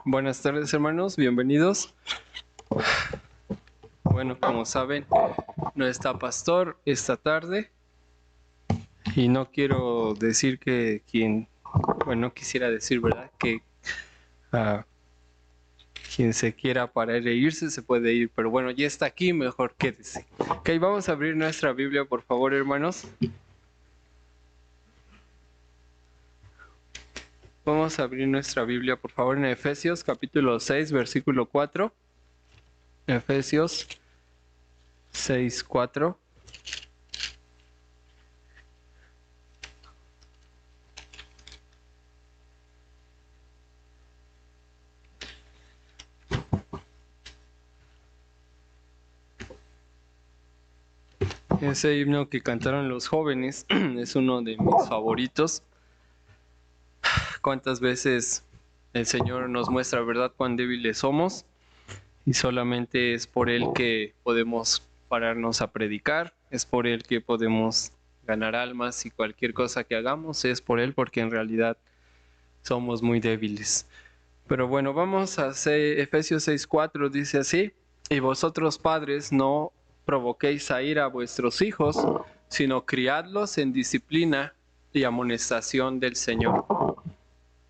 Buenas tardes, hermanos, bienvenidos. Bueno, como saben, no está pastor esta tarde y no quiero decir que no quisiera decir, ¿verdad? Que quien se quiera parar e irse se puede ir, pero bueno, ya está aquí, mejor quédese. Ok, vamos a abrir nuestra Biblia, por favor, hermanos. Vamos a abrir nuestra Biblia, por favor, en Efesios capítulo 6, versículo 4. Efesios 6, 4. Ese himno que cantaron los jóvenes es uno de mis favoritos. Cuántas veces el Señor nos muestra, ¿verdad?, cuán débiles somos, y solamente es por Él que podemos pararnos a predicar, es por Él que podemos ganar almas, y cualquier cosa que hagamos es por Él, porque en realidad somos muy débiles. Pero bueno, vamos a hacer Efesios 6:4, dice así: y vosotros padres no provoquéis a ira a vuestros hijos, sino criadlos en disciplina y amonestación del Señor.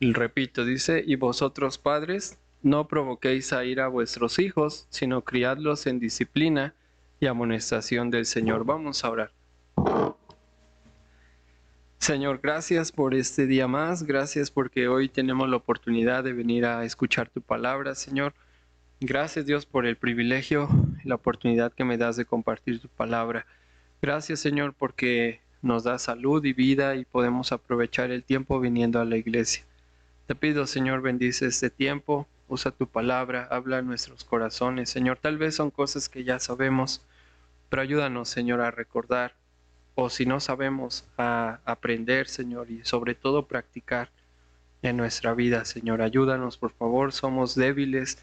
Y repito, dice: y vosotros padres no provoquéis a ira a vuestros hijos, sino criadlos en disciplina y amonestación del Señor. Vamos a orar. Señor, gracias por este día más, gracias porque hoy tenemos la oportunidad de venir a escuchar tu palabra, Señor. Gracias, Dios, por el privilegio y la oportunidad que me das de compartir tu palabra. Gracias, Señor, porque nos da salud y vida y podemos aprovechar el tiempo viniendo a la iglesia. Te pido, Señor, bendice este tiempo, usa tu palabra, habla en nuestros corazones, Señor. Tal vez son cosas que ya sabemos, pero ayúdanos, Señor, a recordar, o si no sabemos, a aprender, Señor, y sobre todo practicar en nuestra vida, Señor. Ayúdanos, por favor, somos débiles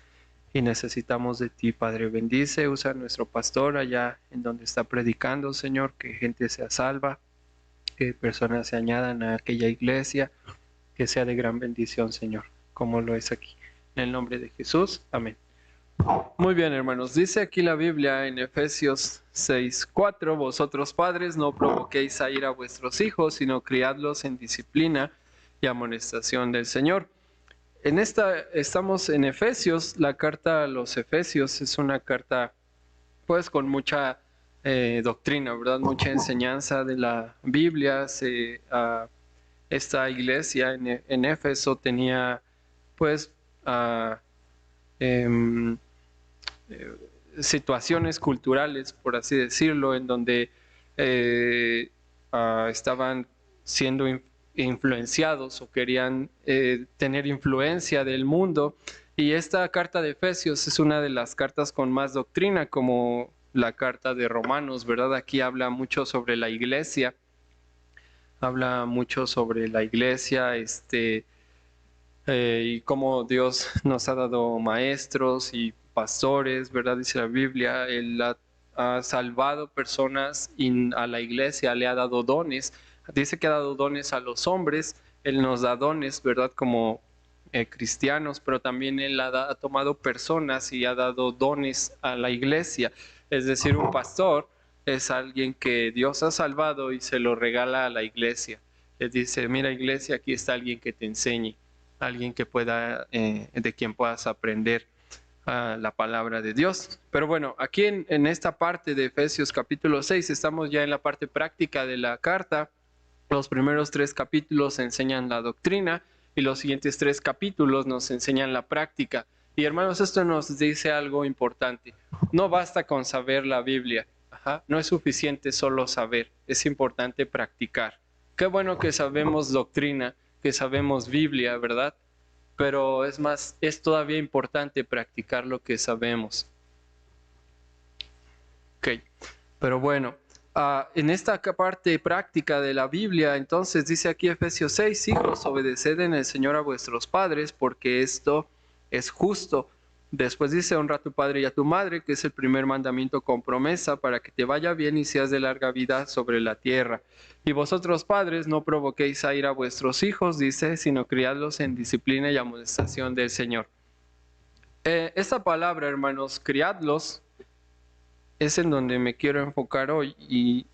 y necesitamos de ti, Padre. Bendice, usa a nuestro pastor allá en donde está predicando, Señor, que gente sea salva, que personas se añadan a aquella iglesia, que sea de gran bendición, Señor, como lo es aquí. En el nombre de Jesús, amén. Muy bien, hermanos, dice aquí la Biblia en Efesios 6:4: vosotros padres no provoquéis a ira a vuestros hijos, sino criadlos en disciplina y amonestación del Señor. Estamos en Efesios. La carta a los Efesios es una carta pues con mucha doctrina, ¿verdad? Mucha enseñanza de la Biblia. Esta iglesia en Éfeso tenía pues em, situaciones culturales, por así decirlo, en donde estaban siendo influenciados o querían tener influencia del mundo. Y esta carta de Efesios es una de las cartas con más doctrina, como la carta de Romanos, ¿verdad? Aquí habla mucho sobre la iglesia, y cómo Dios nos ha dado maestros y pastores, ¿verdad? Dice la Biblia, Él ha salvado personas y a la iglesia le ha dado dones. Dice que ha dado dones a los hombres, Él nos da dones, ¿verdad? Como cristianos, pero también Él ha tomado personas y ha dado dones a la iglesia. Es decir, un pastor es alguien que Dios ha salvado y se lo regala a la iglesia. Les dice: mira, iglesia, aquí está alguien que te enseñe, alguien que de quien puedas aprender la palabra de Dios. Pero bueno, aquí en esta parte de Efesios capítulo 6, estamos ya en la parte práctica de la carta. Los primeros 3 capítulos enseñan la doctrina y los siguientes 3 capítulos nos enseñan la práctica. Y hermanos, esto nos dice algo importante. No basta con saber la Biblia. No es suficiente solo saber, es importante practicar. Qué bueno que sabemos doctrina, que sabemos Biblia, ¿verdad? Pero es todavía importante practicar lo que sabemos. Ok, pero bueno, en esta parte práctica de la Biblia, entonces dice aquí Efesios 6: hijos, obedeced en el Señor a vuestros padres, porque esto es justo. Después dice: honra a tu padre y a tu madre, que es el primer mandamiento con promesa, para que te vaya bien y seas de larga vida sobre la tierra. Y vosotros padres no provoquéis a ira a vuestros hijos, dice, sino criadlos en disciplina y amonestación del Señor. Esta palabra, hermanos, criadlos, es en donde me quiero enfocar hoy. Y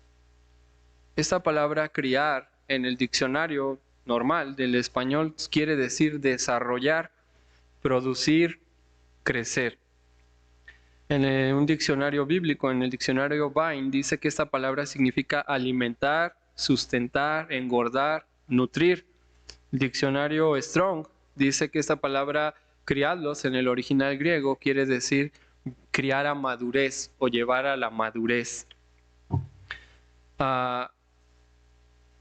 esta palabra criar en el diccionario normal del español quiere decir desarrollar, producir, crecer. En un diccionario bíblico, en el diccionario Vine, dice que esta palabra significa alimentar, sustentar, engordar, nutrir. El diccionario Strong dice que esta palabra criarlos en el original griego quiere decir criar a madurez o llevar a la madurez.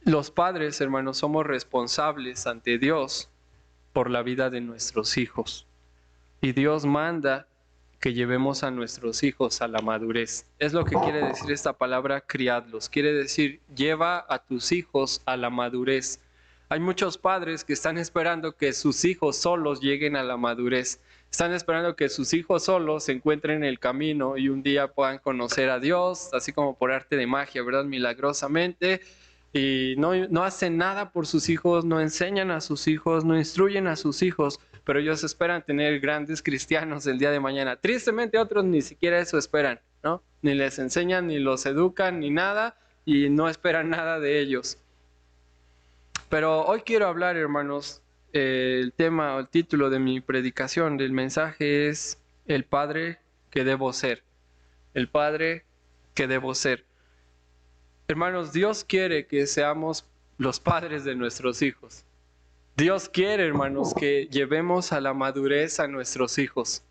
Los padres, hermanos, somos responsables ante Dios por la vida de nuestros hijos. Y Dios manda que llevemos a nuestros hijos a la madurez. Es lo que quiere decir esta palabra criadlos. Quiere decir lleva a tus hijos a la madurez. Hay muchos padres que están esperando que sus hijos solos lleguen a la madurez. Están esperando que sus hijos solos se encuentren en el camino y un día puedan conocer a Dios, así como por arte de magia, ¿verdad? Milagrosamente. Y no hacen nada por sus hijos, no enseñan a sus hijos, no instruyen a sus hijos, pero ellos esperan tener grandes cristianos el día de mañana. Tristemente otros ni siquiera eso esperan, ¿no? Ni les enseñan, ni los educan, ni nada, y no esperan nada de ellos. Pero hoy quiero hablar, hermanos, el tema o el título de mi predicación, del mensaje es el padre que debo ser. El padre que debo ser. Hermanos, Dios quiere que seamos los padres de nuestros hijos. Dios quiere, hermanos, que llevemos a la madurez a nuestros hijos.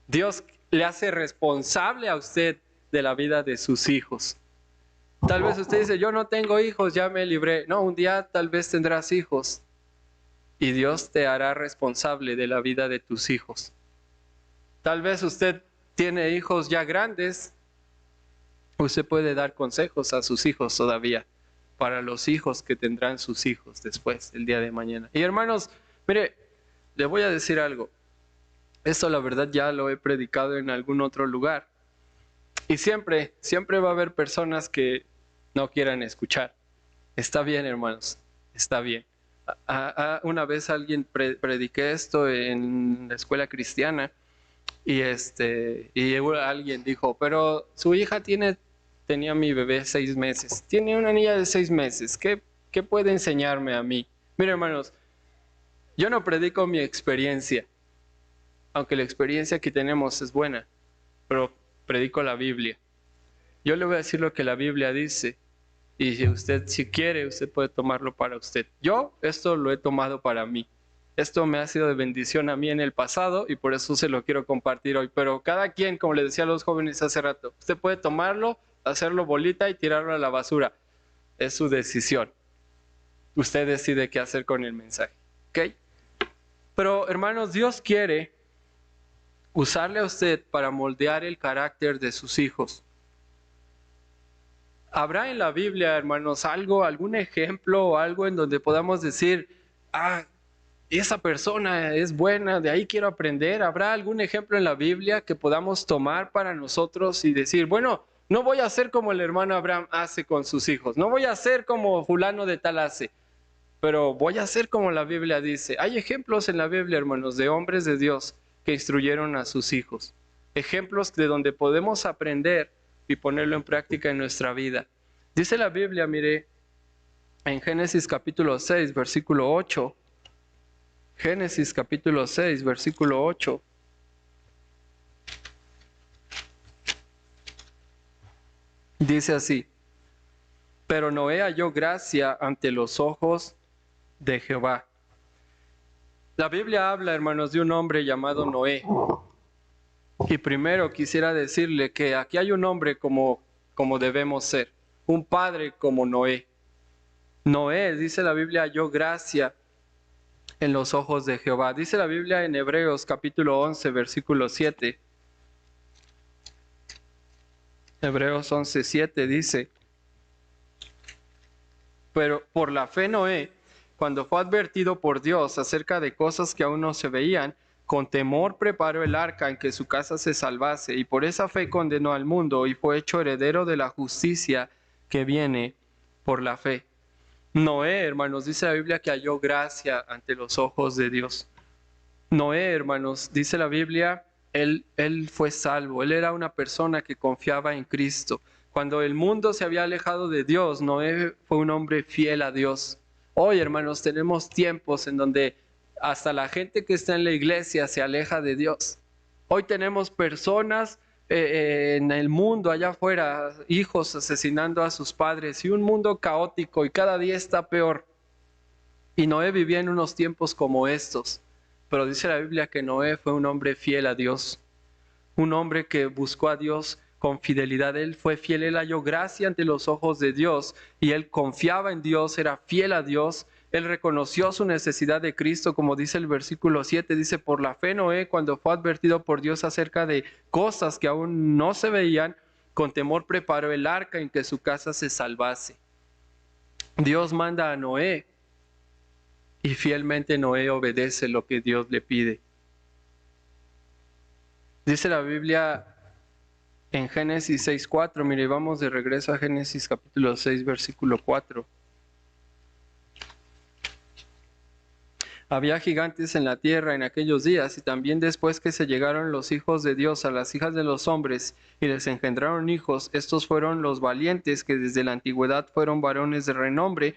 Dios le hace responsable a usted de la vida de sus hijos. Tal vez usted dice, yo no tengo hijos, ya me libré. No, un día tal vez tendrás hijos. Y Dios te hará responsable de la vida de tus hijos. Tal vez usted tiene hijos ya grandes. Usted puede dar consejos a sus hijos todavía, para los hijos que tendrán sus hijos después, el día de mañana. Y hermanos, mire, le voy a decir algo. Esto la verdad ya lo he predicado en algún otro lugar. Y siempre va a haber personas que no quieran escuchar. Está bien, hermanos, está bien. Una vez alguien prediqué esto en la escuela cristiana y alguien dijo, pero su hija tenía mi bebé 6 meses, tiene una niña de 6 meses, ¿qué puede enseñarme a mí? Mire, hermanos, yo no predico mi experiencia, aunque la experiencia que tenemos es buena, pero predico la Biblia. Yo le voy a decir lo que la Biblia dice, y si usted, si quiere, usted puede tomarlo para usted. Yo esto lo he tomado para mí. Esto me ha sido de bendición a mí en el pasado y por eso se lo quiero compartir hoy. Pero cada quien, como le decía a los jóvenes hace rato, usted puede tomarlo, hacerlo bolita y tirarlo a la basura. Es su decisión. Usted decide qué hacer con el mensaje. ¿Ok? Pero hermanos, Dios quiere usarle a usted para moldear el carácter de sus hijos. ¿Habrá en la Biblia, hermanos, algún ejemplo o algo en donde podamos decir, esa persona es buena, de ahí quiero aprender? ¿Habrá algún ejemplo en la Biblia que podamos tomar para nosotros y decir, bueno, no voy a hacer como el hermano Abraham hace con sus hijos, no voy a hacer como fulano de tal hace, pero voy a hacer como la Biblia dice? Hay ejemplos en la Biblia, hermanos, de hombres de Dios que instruyeron a sus hijos. Ejemplos de donde podemos aprender y ponerlo en práctica en nuestra vida. Dice la Biblia, mire, en Génesis capítulo 6, versículo 8. Génesis capítulo 6, versículo 8. Dice así: pero Noé halló gracia ante los ojos de Jehová. La Biblia habla, hermanos, de un hombre llamado Noé. Y primero quisiera decirle que aquí hay un hombre como debemos ser, un padre como Noé. Noé, dice la Biblia, halló gracia en los ojos de Jehová. Dice la Biblia en Hebreos capítulo 11, versículo 7. Hebreos 11, 7 dice: pero por la fe Noé, cuando fue advertido por Dios acerca de cosas que aún no se veían, con temor preparó el arca en que su casa se salvase, y por esa fe condenó al mundo y fue hecho heredero de la justicia que viene por la fe. Noé, hermanos, dice la Biblia que halló gracia ante los ojos de Dios. Noé, hermanos, dice la Biblia él fue salvo, él era una persona que confiaba en Cristo. Cuando el mundo se había alejado de Dios, Noé fue un hombre fiel a Dios. Hoy, hermanos, tenemos tiempos en donde hasta la gente que está en la iglesia se aleja de Dios. Hoy tenemos personas en el mundo allá afuera, hijos asesinando a sus padres y un mundo caótico y cada día está peor. Y Noé vivía en unos tiempos como estos, pero dice la Biblia que Noé fue un hombre fiel a Dios, un hombre que buscó a Dios con fidelidad. Él fue fiel, él halló gracia ante los ojos de Dios y él confiaba en Dios, era fiel a Dios. Él reconoció su necesidad de Cristo, como dice el versículo 7, dice, por la fe Noé, cuando fue advertido por Dios acerca de cosas que aún no se veían, con temor preparó el arca en que su casa se salvase. Dios manda a Noé y fielmente Noé obedece lo que Dios le pide. Dice la Biblia en Génesis 6:4, mire, vamos de regreso a Génesis capítulo 6, versículo 4. Había gigantes en la tierra en aquellos días, y también después que se llegaron los hijos de Dios a las hijas de los hombres y les engendraron hijos, estos fueron los valientes que desde la antigüedad fueron varones de renombre.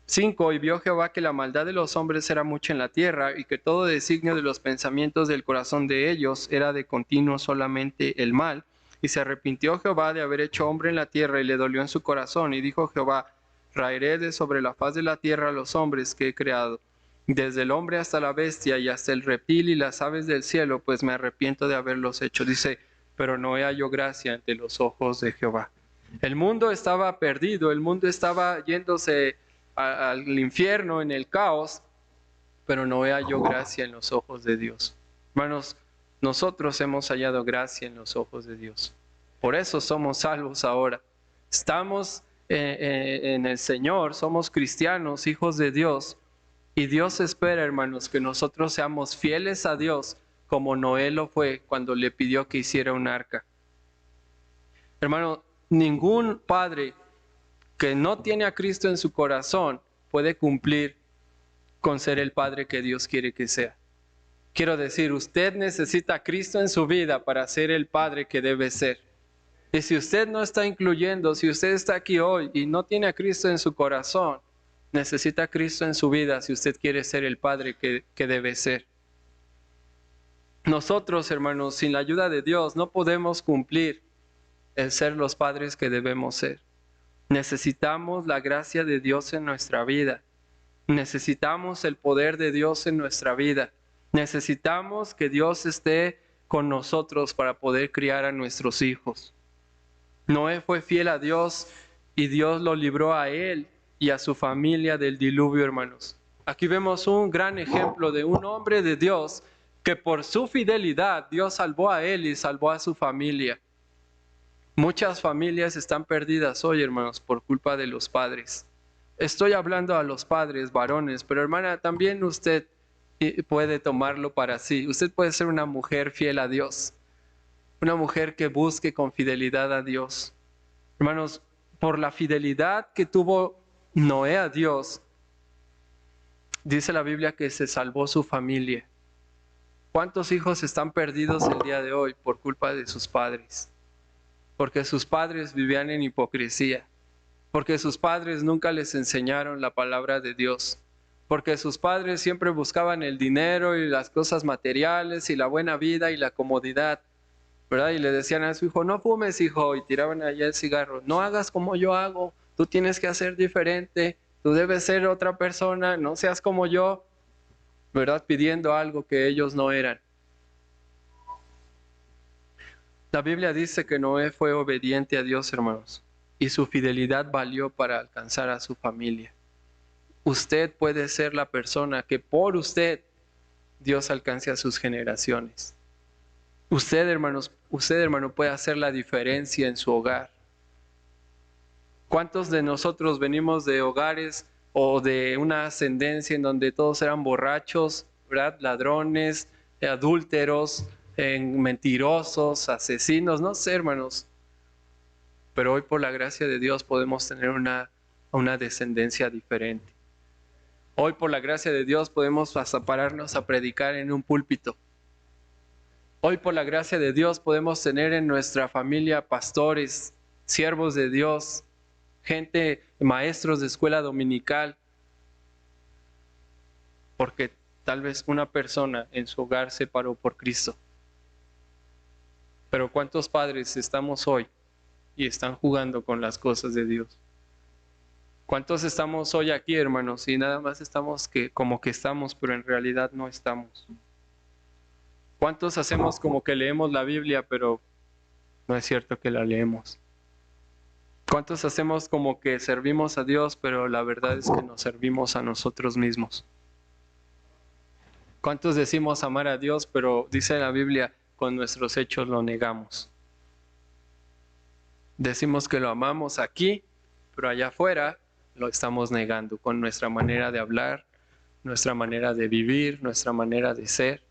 5. Y vio Jehová que la maldad de los hombres era mucha en la tierra, y que todo designio de los pensamientos del corazón de ellos era de continuo solamente el mal. Y se arrepintió Jehová de haber hecho hombre en la tierra, y le dolió en su corazón. Y dijo Jehová, raeré de sobre la faz de la tierra a los hombres que he creado, desde el hombre hasta la bestia y hasta el reptil y las aves del cielo, pues me arrepiento de haberlos hecho. Dice, pero Noé halló gracia ante los ojos de Jehová. El mundo estaba perdido, el mundo estaba yéndose al infierno, en el caos, pero Noé halló gracia en los ojos de Dios. Hermanos, nosotros hemos hallado gracia en los ojos de Dios. Por eso somos salvos ahora. Estamos en el Señor, somos cristianos, hijos de Dios. Y Dios espera, hermanos, que nosotros seamos fieles a Dios como Noé lo fue cuando le pidió que hiciera un arca. Hermano, ningún padre que no tiene a Cristo en su corazón puede cumplir con ser el padre que Dios quiere que sea. Quiero decir, usted necesita a Cristo en su vida para ser el padre que debe ser. Y si usted no está incluyendo, si usted está aquí hoy y no tiene a Cristo en su corazón, necesita a Cristo en su vida si usted quiere ser el padre que debe ser. Nosotros, hermanos, sin la ayuda de Dios no podemos cumplir el ser los padres que debemos ser. Necesitamos la gracia de Dios en nuestra vida. Necesitamos el poder de Dios en nuestra vida. Necesitamos que Dios esté con nosotros para poder criar a nuestros hijos. Noé fue fiel a Dios y Dios lo libró a él y a su familia del diluvio, hermanos. Aquí vemos un gran ejemplo de un hombre de Dios que por su fidelidad Dios salvó a él y salvó a su familia. Muchas familias están perdidas hoy, hermanos, por culpa de los padres. Estoy hablando a los padres, varones, pero hermana, también usted puede tomarlo para sí. Usted puede ser una mujer fiel a Dios, una mujer que busque con fidelidad a Dios. Hermanos, por la fidelidad que tuvo Noé a Dios, dice la Biblia que se salvó su familia. ¿Cuántos hijos están perdidos el día de hoy por culpa de sus padres? Porque sus padres vivían en hipocresía, porque sus padres nunca les enseñaron la palabra de Dios, porque sus padres siempre buscaban el dinero y las cosas materiales y la buena vida y la comodidad, ¿verdad? Y le decían a su hijo, no fumes, hijo, y tiraban allá el cigarro, no hagas como yo hago, tú tienes que hacer diferente, tú debes ser otra persona, no seas como yo, ¿verdad? Pidiendo algo que ellos no eran. La Biblia dice que Noé fue obediente a Dios, hermanos, y su fidelidad valió para alcanzar a su familia. Usted puede ser la persona que por usted Dios alcance a sus generaciones. Usted, hermanos, hermano, puede hacer la diferencia en su hogar. ¿Cuántos de nosotros venimos de hogares o de una ascendencia en donde todos eran borrachos, ¿verdad? Ladrones, adúlteros, mentirosos, asesinos? No sé, hermanos. Pero hoy por la gracia de Dios podemos tener una descendencia diferente. Hoy por la gracia de Dios podemos hasta pararnos a predicar en un púlpito. Hoy por la gracia de Dios podemos tener en nuestra familia pastores, siervos de Dios, gente, maestros de escuela dominical, porque tal vez una persona en su hogar se paró por Cristo. Pero ¿cuántos padres estamos hoy y están jugando con las cosas de Dios? ¿Cuántos estamos hoy aquí, hermanos, y nada más estamos como que estamos, pero en realidad no estamos? ¿Cuántos hacemos como que leemos la Biblia, pero no es cierto que la leemos? ¿Cuántos hacemos como que servimos a Dios, pero la verdad es que nos servimos a nosotros mismos? ¿Cuántos decimos amar a Dios, pero dice la Biblia, con nuestros hechos lo negamos? Decimos que lo amamos aquí, pero allá afuera lo estamos negando con nuestra manera de hablar, nuestra manera de vivir, nuestra manera de ser,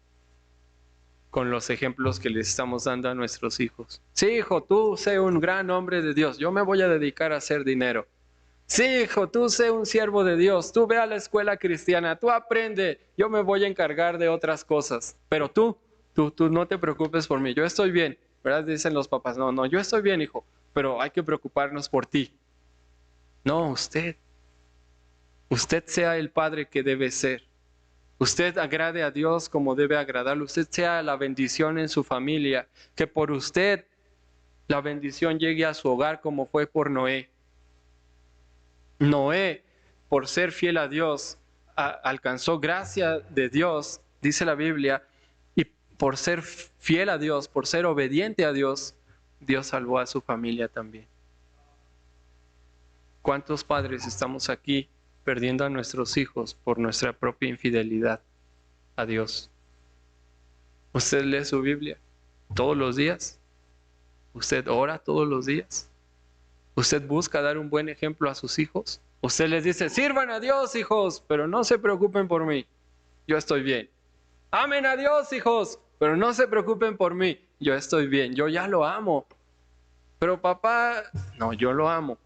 con los ejemplos que les estamos dando a nuestros hijos. Sí, hijo, tú sé un gran hombre de Dios, yo me voy a dedicar a hacer dinero. Sí, hijo, tú sé un siervo de Dios, tú ve a la escuela cristiana, tú aprende, yo me voy a encargar de otras cosas, pero tú no te preocupes por mí, yo estoy bien, ¿verdad? Dicen los papás, no, yo estoy bien, hijo, pero hay que preocuparnos por ti. No, usted sea el padre que debe ser. Usted agrade a Dios como debe agradarle. Usted sea la bendición en su familia. Que por usted la bendición llegue a su hogar como fue por Noé. Noé, por ser fiel a Dios, alcanzó gracia de Dios, dice la Biblia, y por ser fiel a Dios, por ser obediente a Dios, Dios salvó a su familia también. ¿Cuántos padres estamos aquí perdiendo a nuestros hijos por nuestra propia infidelidad a Dios? ¿Usted lee su Biblia todos los días? ¿Usted ora todos los días? ¿Usted busca dar un buen ejemplo a sus hijos? Usted les dice, sirvan a Dios, hijos, pero no se preocupen por mí, yo estoy bien. Amen a Dios, hijos, pero no se preocupen por mí, yo estoy bien, yo ya lo amo. Pero papá, no, yo lo amo.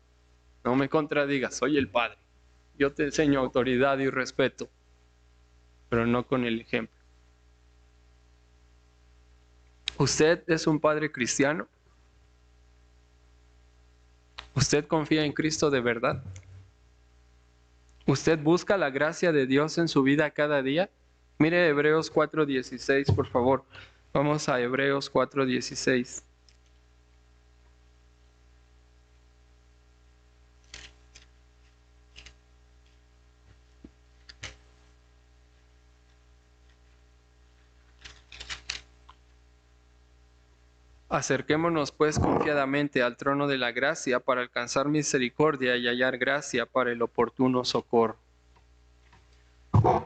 No me contradigas, soy el padre. Yo te enseño autoridad y respeto, pero no con el ejemplo. ¿Usted es un padre cristiano? ¿Usted confía en Cristo de verdad? ¿Usted busca la gracia de Dios en su vida cada día? Mire Hebreos 4:16, por favor. Vamos a Hebreos 4:16. Acerquémonos pues confiadamente al trono de la gracia para alcanzar misericordia y hallar gracia para el oportuno socorro.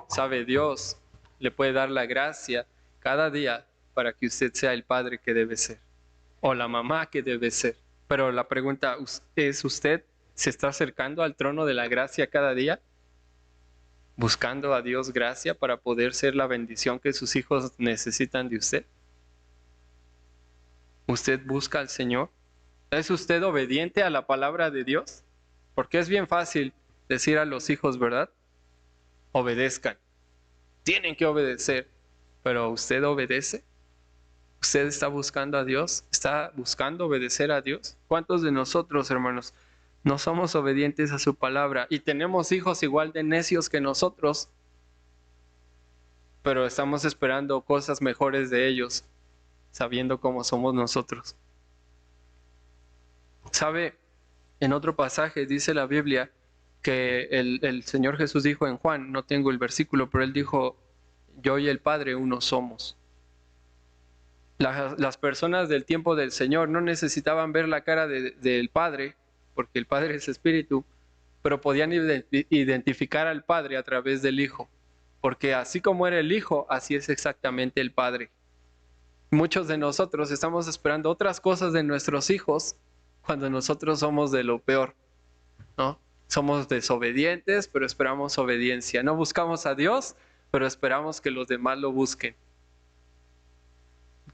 Sabe, Dios le puede dar la gracia cada día para que usted sea el padre que debe ser o la mamá que debe ser. Pero la pregunta es, ¿usted se está acercando al trono de la gracia cada día? ¿Buscando a Dios gracia para poder ser la bendición que sus hijos necesitan de usted? ¿Usted busca al Señor? ¿Es usted obediente a la palabra de Dios? Porque es bien fácil decir a los hijos, ¿verdad? Obedezcan. Tienen que obedecer. Pero ¿usted obedece? ¿Usted está buscando a Dios? ¿Está buscando obedecer a Dios? ¿Cuántos de nosotros, hermanos, no somos obedientes a su palabra y tenemos hijos igual de necios que nosotros, pero estamos esperando cosas mejores de ellos, sabiendo cómo somos nosotros? ¿Sabe? En otro pasaje dice la Biblia que el Señor Jesús dijo en Juan, no tengo el versículo, pero él dijo, yo y el Padre uno somos. Las personas del tiempo del Señor no necesitaban ver la cara del Padre, porque el Padre es Espíritu, pero podían identificar al Padre a través del Hijo, porque así como era el Hijo, así es exactamente el Padre. Muchos de nosotros estamos esperando otras cosas de nuestros hijos cuando nosotros somos de lo peor, ¿no? Somos desobedientes, pero esperamos obediencia. No buscamos a Dios, pero esperamos que los demás lo busquen.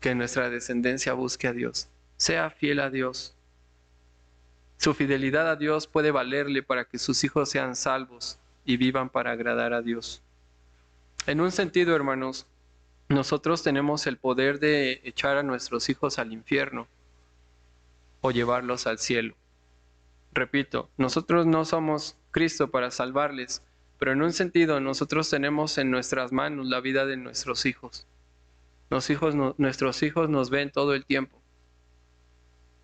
Que nuestra descendencia busque a Dios. Sea fiel a Dios. Su fidelidad a Dios puede valerle para que sus hijos sean salvos y vivan para agradar a Dios. En un sentido, hermanos, nosotros tenemos el poder de echar a nuestros hijos al infierno o llevarlos al cielo. Repito, nosotros no somos Cristo para salvarles, pero en un sentido nosotros tenemos en nuestras manos la vida de nuestros hijos. Nuestros hijos nos ven todo el tiempo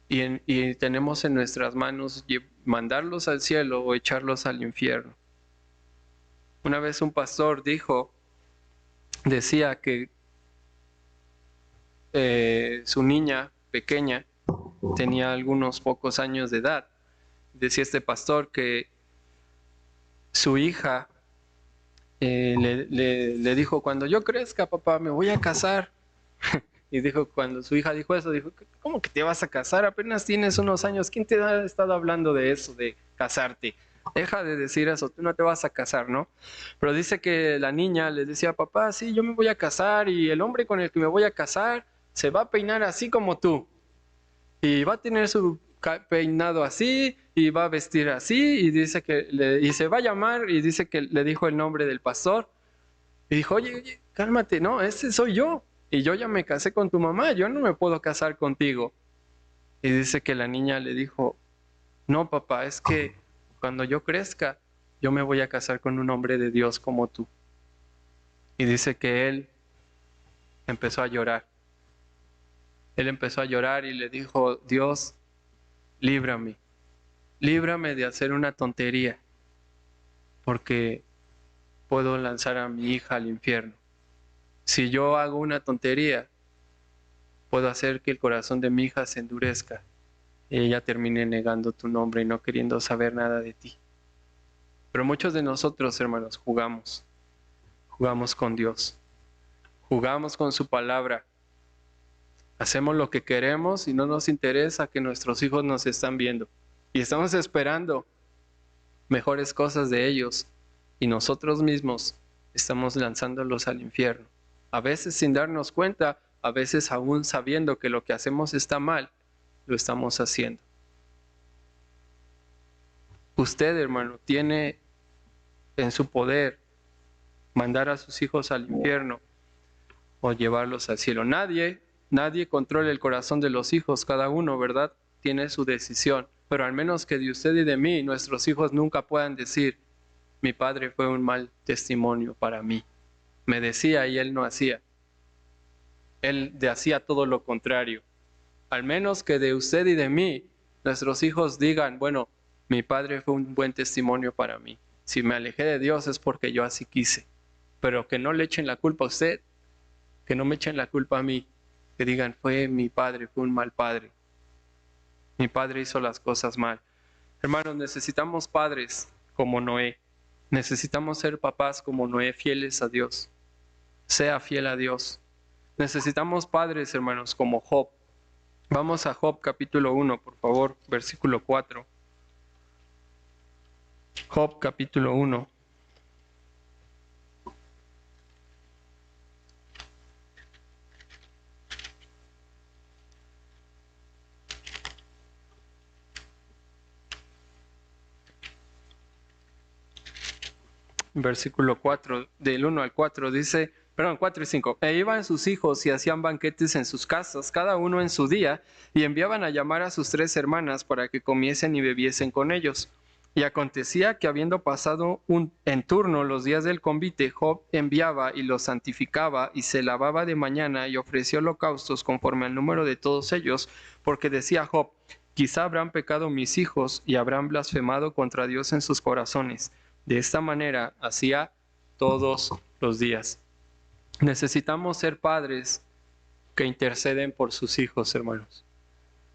y tenemos en nuestras manos mandarlos al cielo o echarlos al infierno. Una vez un pastor decía que su niña pequeña tenía algunos pocos años de edad. Decía este pastor que su hija le dijo: cuando yo crezca, papá, me voy a casar. Y dijo, cuando su hija dijo eso, dijo: ¿cómo que te vas a casar? Apenas tienes unos años. ¿Quién te ha estado hablando de eso, de casarte? Deja de decir eso, tú no te vas a casar, ¿no? Pero dice que la niña le decía: papá, sí, yo me voy a casar y el hombre con el que me voy a casar se va a peinar así como tú. Y va a tener su peinado así y va a vestir así, y dice que y se va a llamar, y dice que le dijo el nombre del pastor. Y dijo: oye, cálmate, no, ese soy yo. Y yo ya me casé con tu mamá, yo no me puedo casar contigo. Y dice que la niña le dijo: no, papá, es que cuando yo crezca, yo me voy a casar con un hombre de Dios como tú. Y dice que él empezó a llorar. Él empezó a llorar y le dijo: Dios, líbrame de hacer una tontería, porque puedo lanzar a mi hija al infierno. Si yo hago una tontería, puedo hacer que el corazón de mi hija se endurezca y ella termine negando tu nombre y no queriendo saber nada de ti. Pero muchos de nosotros, hermanos, jugamos con Dios, jugamos con su palabra, hacemos lo que queremos y no nos interesa que nuestros hijos nos están viendo y estamos esperando mejores cosas de ellos, y nosotros mismos estamos lanzándolos al infierno. A veces sin darnos cuenta, a veces aún sabiendo que lo que hacemos está mal, lo estamos haciendo. Usted, hermano, tiene en su poder mandar a sus hijos al infierno o llevarlos al cielo. Nadie controla el corazón de los hijos, cada uno, ¿verdad?, tiene su decisión. Pero al menos que de usted y de mí, nuestros hijos nunca puedan decir: mi padre fue un mal testimonio para mí. Me decía y él no hacía. Él hacía todo lo contrario. Al menos que de usted y de mí, nuestros hijos digan: bueno, mi padre fue un buen testimonio para mí. Si me alejé de Dios es porque yo así quise. Pero que no le echen la culpa a usted, que no me echen la culpa a mí. Que digan: fue mi padre, fue un mal padre. Mi padre hizo las cosas mal. Hermanos, necesitamos padres como Noé. Necesitamos ser papás como Noé, fieles a Dios. Sea fiel a Dios. Necesitamos padres, hermanos, como Job. Vamos a Job capítulo 1, por favor, versículo 4. Job capítulo 1. Versículo 4, del 1 al 4, dice, 4 y 5. E iban sus hijos y hacían banquetes en sus casas, cada uno en su día, y enviaban a llamar a sus 3 hermanas para que comiesen y bebiesen con ellos. Y acontecía que, habiendo pasado en turno los días del convite, Job enviaba y los santificaba y se lavaba de mañana y ofreció holocaustos conforme al número de todos ellos, porque decía Job: quizá habrán pecado mis hijos y habrán blasfemado contra Dios en sus corazones. De esta manera hacía todos los días. Necesitamos ser padres que interceden por sus hijos, hermanos.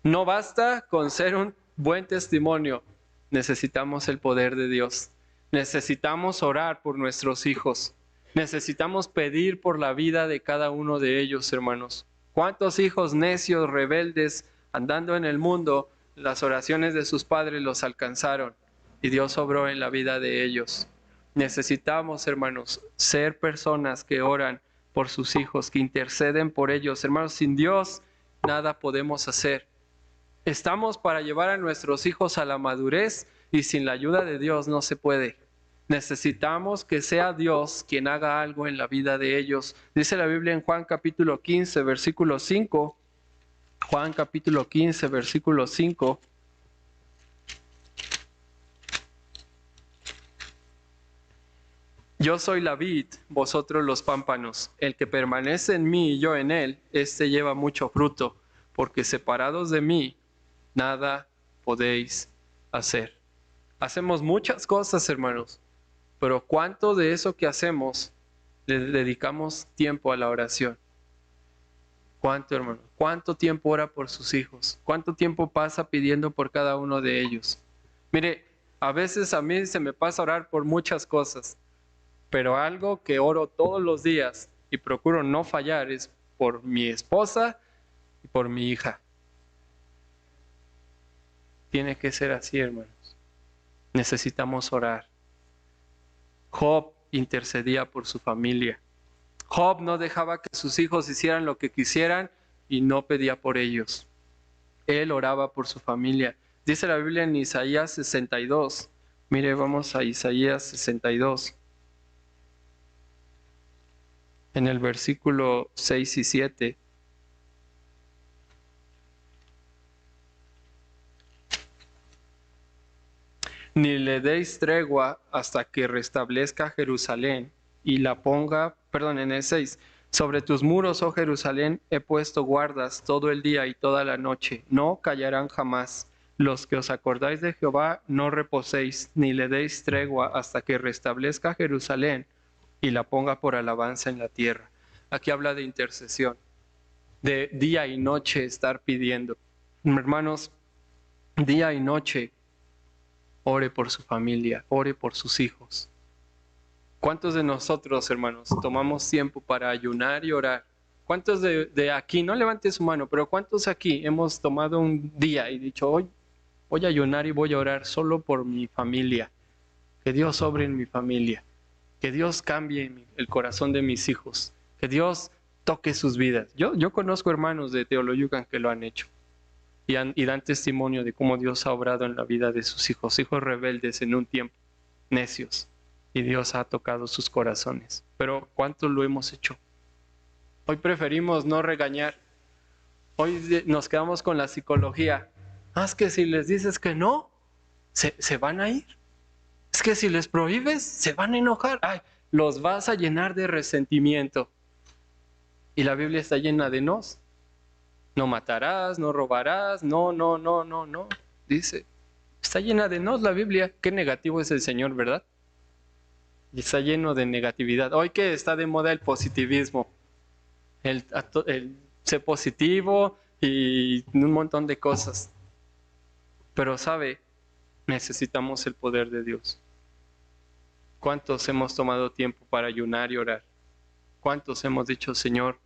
No basta con ser un buen testimonio. Necesitamos el poder de Dios. Necesitamos orar por nuestros hijos. Necesitamos pedir por la vida de cada uno de ellos, hermanos. ¿Cuántos hijos necios, rebeldes, andando en el mundo, las oraciones de sus padres los alcanzaron y Dios obró en la vida de ellos? Necesitamos, hermanos, ser personas que oran por sus hijos, que interceden por ellos. Hermanos, sin Dios nada podemos hacer. Estamos para llevar a nuestros hijos a la madurez y sin la ayuda de Dios no se puede. Necesitamos que sea Dios quien haga algo en la vida de ellos. Dice la Biblia en Juan capítulo 15, versículo 5. Juan capítulo 15, versículo 5. Yo soy la vid, vosotros los pámpanos. El que permanece en mí y yo en él, éste lleva mucho fruto, porque separados de mí, nada podéis hacer. Hacemos muchas cosas, hermanos, pero ¿cuánto de eso que hacemos le dedicamos tiempo a la oración? ¿Cuánto, hermano? ¿Cuánto tiempo ora por sus hijos? ¿Cuánto tiempo pasa pidiendo por cada uno de ellos? Mire, a veces a mí se me pasa orar por muchas cosas, pero algo que oro todos los días y procuro no fallar es por mi esposa y por mi hija. Tiene que ser así, hermanos. Necesitamos orar. Job intercedía por su familia. Job no dejaba que sus hijos hicieran lo que quisieran y no pedía por ellos. Él oraba por su familia. Dice la Biblia en Isaías 62. Mire, vamos a Isaías 62. En el versículo 6 y 7. Ni le deis tregua hasta que restablezca Jerusalén y la ponga, en el 6, sobre tus muros, oh Jerusalén, he puesto guardas todo el día y toda la noche, no callarán jamás. Los que os acordáis de Jehová, no reposéis, ni le deis tregua hasta que restablezca Jerusalén y la ponga por alabanza en la tierra. Aquí habla de intercesión, de día y noche estar pidiendo. Hermanos, día y noche, ore por su familia, ore por sus hijos. ¿Cuántos de nosotros, hermanos, tomamos tiempo para ayunar y orar? ¿Cuántos de aquí, no levante su mano, pero cuántos aquí hemos tomado un día y dicho, hoy voy a ayunar y voy a orar solo por mi familia? Que Dios obre en mi familia, que Dios cambie el corazón de mis hijos, que Dios toque sus vidas. Yo conozco hermanos de Teoloyucan que lo han hecho y dan testimonio de cómo Dios ha obrado en la vida de sus hijos rebeldes en un tiempo, necios, y Dios ha tocado sus corazones. Pero ¿cuánto lo hemos hecho? Hoy preferimos no regañar. Hoy nos quedamos con la psicología. Es que si les dices que no, se van a ir. Es que si les prohíbes, se van a enojar. Ay, los vas a llenar de resentimiento. Y la Biblia está llena de nos. No matarás, no robarás, no. Dice, está llena de nos la Biblia. Qué negativo es el Señor, ¿verdad? Y está lleno de negatividad. Hoy que está de moda el positivismo, el ser positivo y un montón de cosas. Pero sabe, necesitamos el poder de Dios. ¿Cuántos hemos tomado tiempo para ayunar y orar? ¿Cuántos hemos dicho, Señor,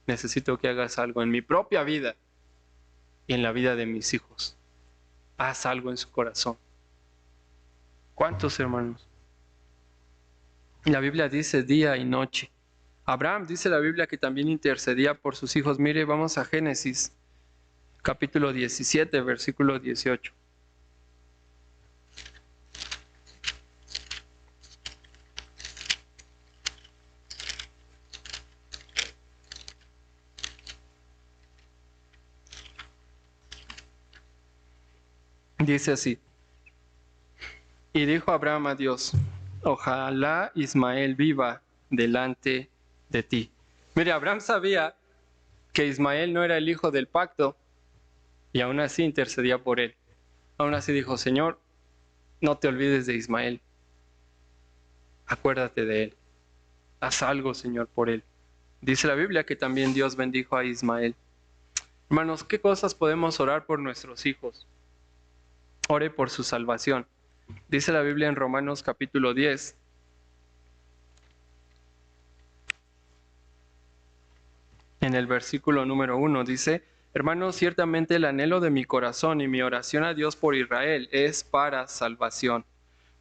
necesito que hagas algo en mi propia vida y en la vida de mis hijos? Haz algo en su corazón. ¿Cuántos, hermanos? La Biblia dice día y noche. Abraham, dice la Biblia, que también intercedía por sus hijos. Mire, vamos a Génesis, capítulo 17, versículo 18. Dice así: y dijo Abraham a Dios, ojalá Ismael viva delante de ti. Mire, Abraham sabía que Ismael no era el hijo del pacto y aún así intercedía por él. Aún así dijo, Señor, no te olvides de Ismael. Acuérdate de él. Haz algo, Señor, por él. Dice la Biblia que también Dios bendijo a Ismael. Hermanos, ¿qué cosas podemos orar por nuestros hijos? Ore por su salvación. Dice la Biblia en Romanos capítulo 10. En el versículo número 1 dice, hermanos, ciertamente el anhelo de mi corazón y mi oración a Dios por Israel es para salvación.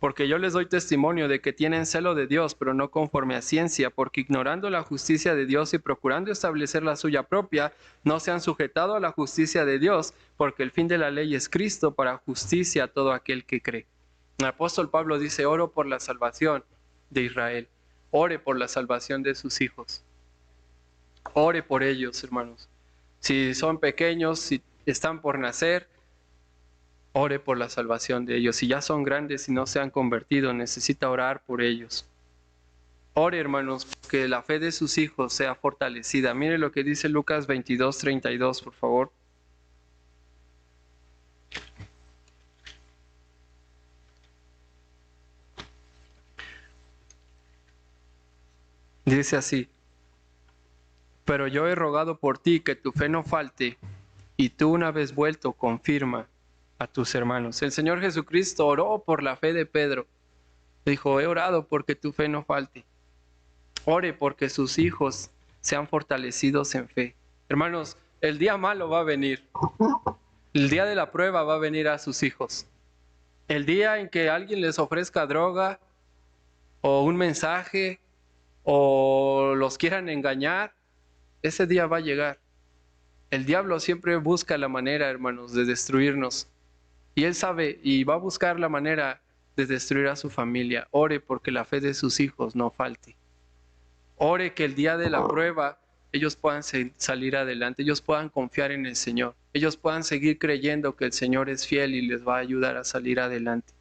Porque yo les doy testimonio de que tienen celo de Dios, pero no conforme a ciencia, porque ignorando la justicia de Dios y procurando establecer la suya propia, no se han sujetado a la justicia de Dios, porque el fin de la ley es Cristo para justicia a todo aquel que cree. El apóstol Pablo dice, oro por la salvación de Israel. Ore por la salvación de sus hijos. Ore por ellos, hermanos. Si son pequeños, si están por nacer, ore por la salvación de ellos. Si ya son grandes y no se han convertido, necesita orar por ellos. Ore, hermanos, que la fe de sus hijos sea fortalecida. Mire lo que dice Lucas 22:32, por favor. Dice así, pero yo he rogado por ti que tu fe no falte, y tú una vez vuelto confirma a tus hermanos. El Señor Jesucristo oró por la fe de Pedro. Dijo, he orado porque tu fe no falte. Ore porque sus hijos sean fortalecidos en fe. Hermanos, el día malo va a venir. El día de la prueba va a venir a sus hijos. El día en que alguien les ofrezca droga o un mensaje o los quieran engañar, ese día va a llegar. El diablo siempre busca la manera, hermanos, de destruirnos. Y él sabe y va a buscar la manera de destruir a su familia. Ore porque la fe de sus hijos no falte. Ore que el día de la prueba ellos puedan salir adelante, ellos puedan confiar en el Señor, ellos puedan seguir creyendo que el Señor es fiel y les va a ayudar a salir adelante.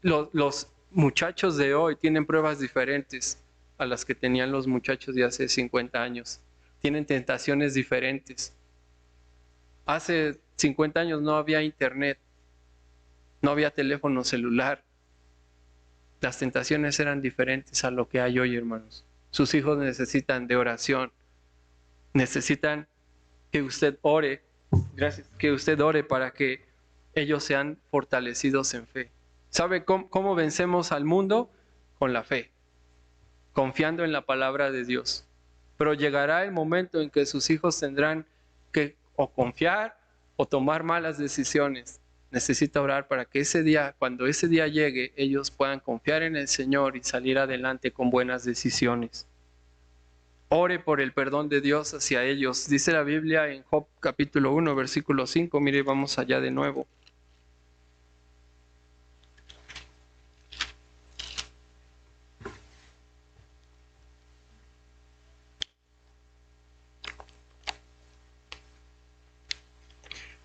Los muchachos de hoy tienen pruebas diferentes a las que tenían los muchachos de hace 50 años. Tienen tentaciones diferentes. Hace 50 años no había internet, no había teléfono celular. Las tentaciones eran diferentes a lo que hay hoy, hermanos. Sus hijos necesitan de oración. Necesitan que usted ore. Gracias. Que usted ore para que ellos sean fortalecidos en fe. ¿Sabe cómo vencemos al mundo? Con la fe. Confiando en la palabra de Dios. Pero llegará el momento en que sus hijos tendrán que o confiar o tomar malas decisiones. Necesita orar para que ese día, cuando ese día llegue, ellos puedan confiar en el Señor y salir adelante con buenas decisiones. Ore por el perdón de Dios hacia ellos. Dice la Biblia en Job capítulo 1, versículo 5. Mire, vamos allá de nuevo.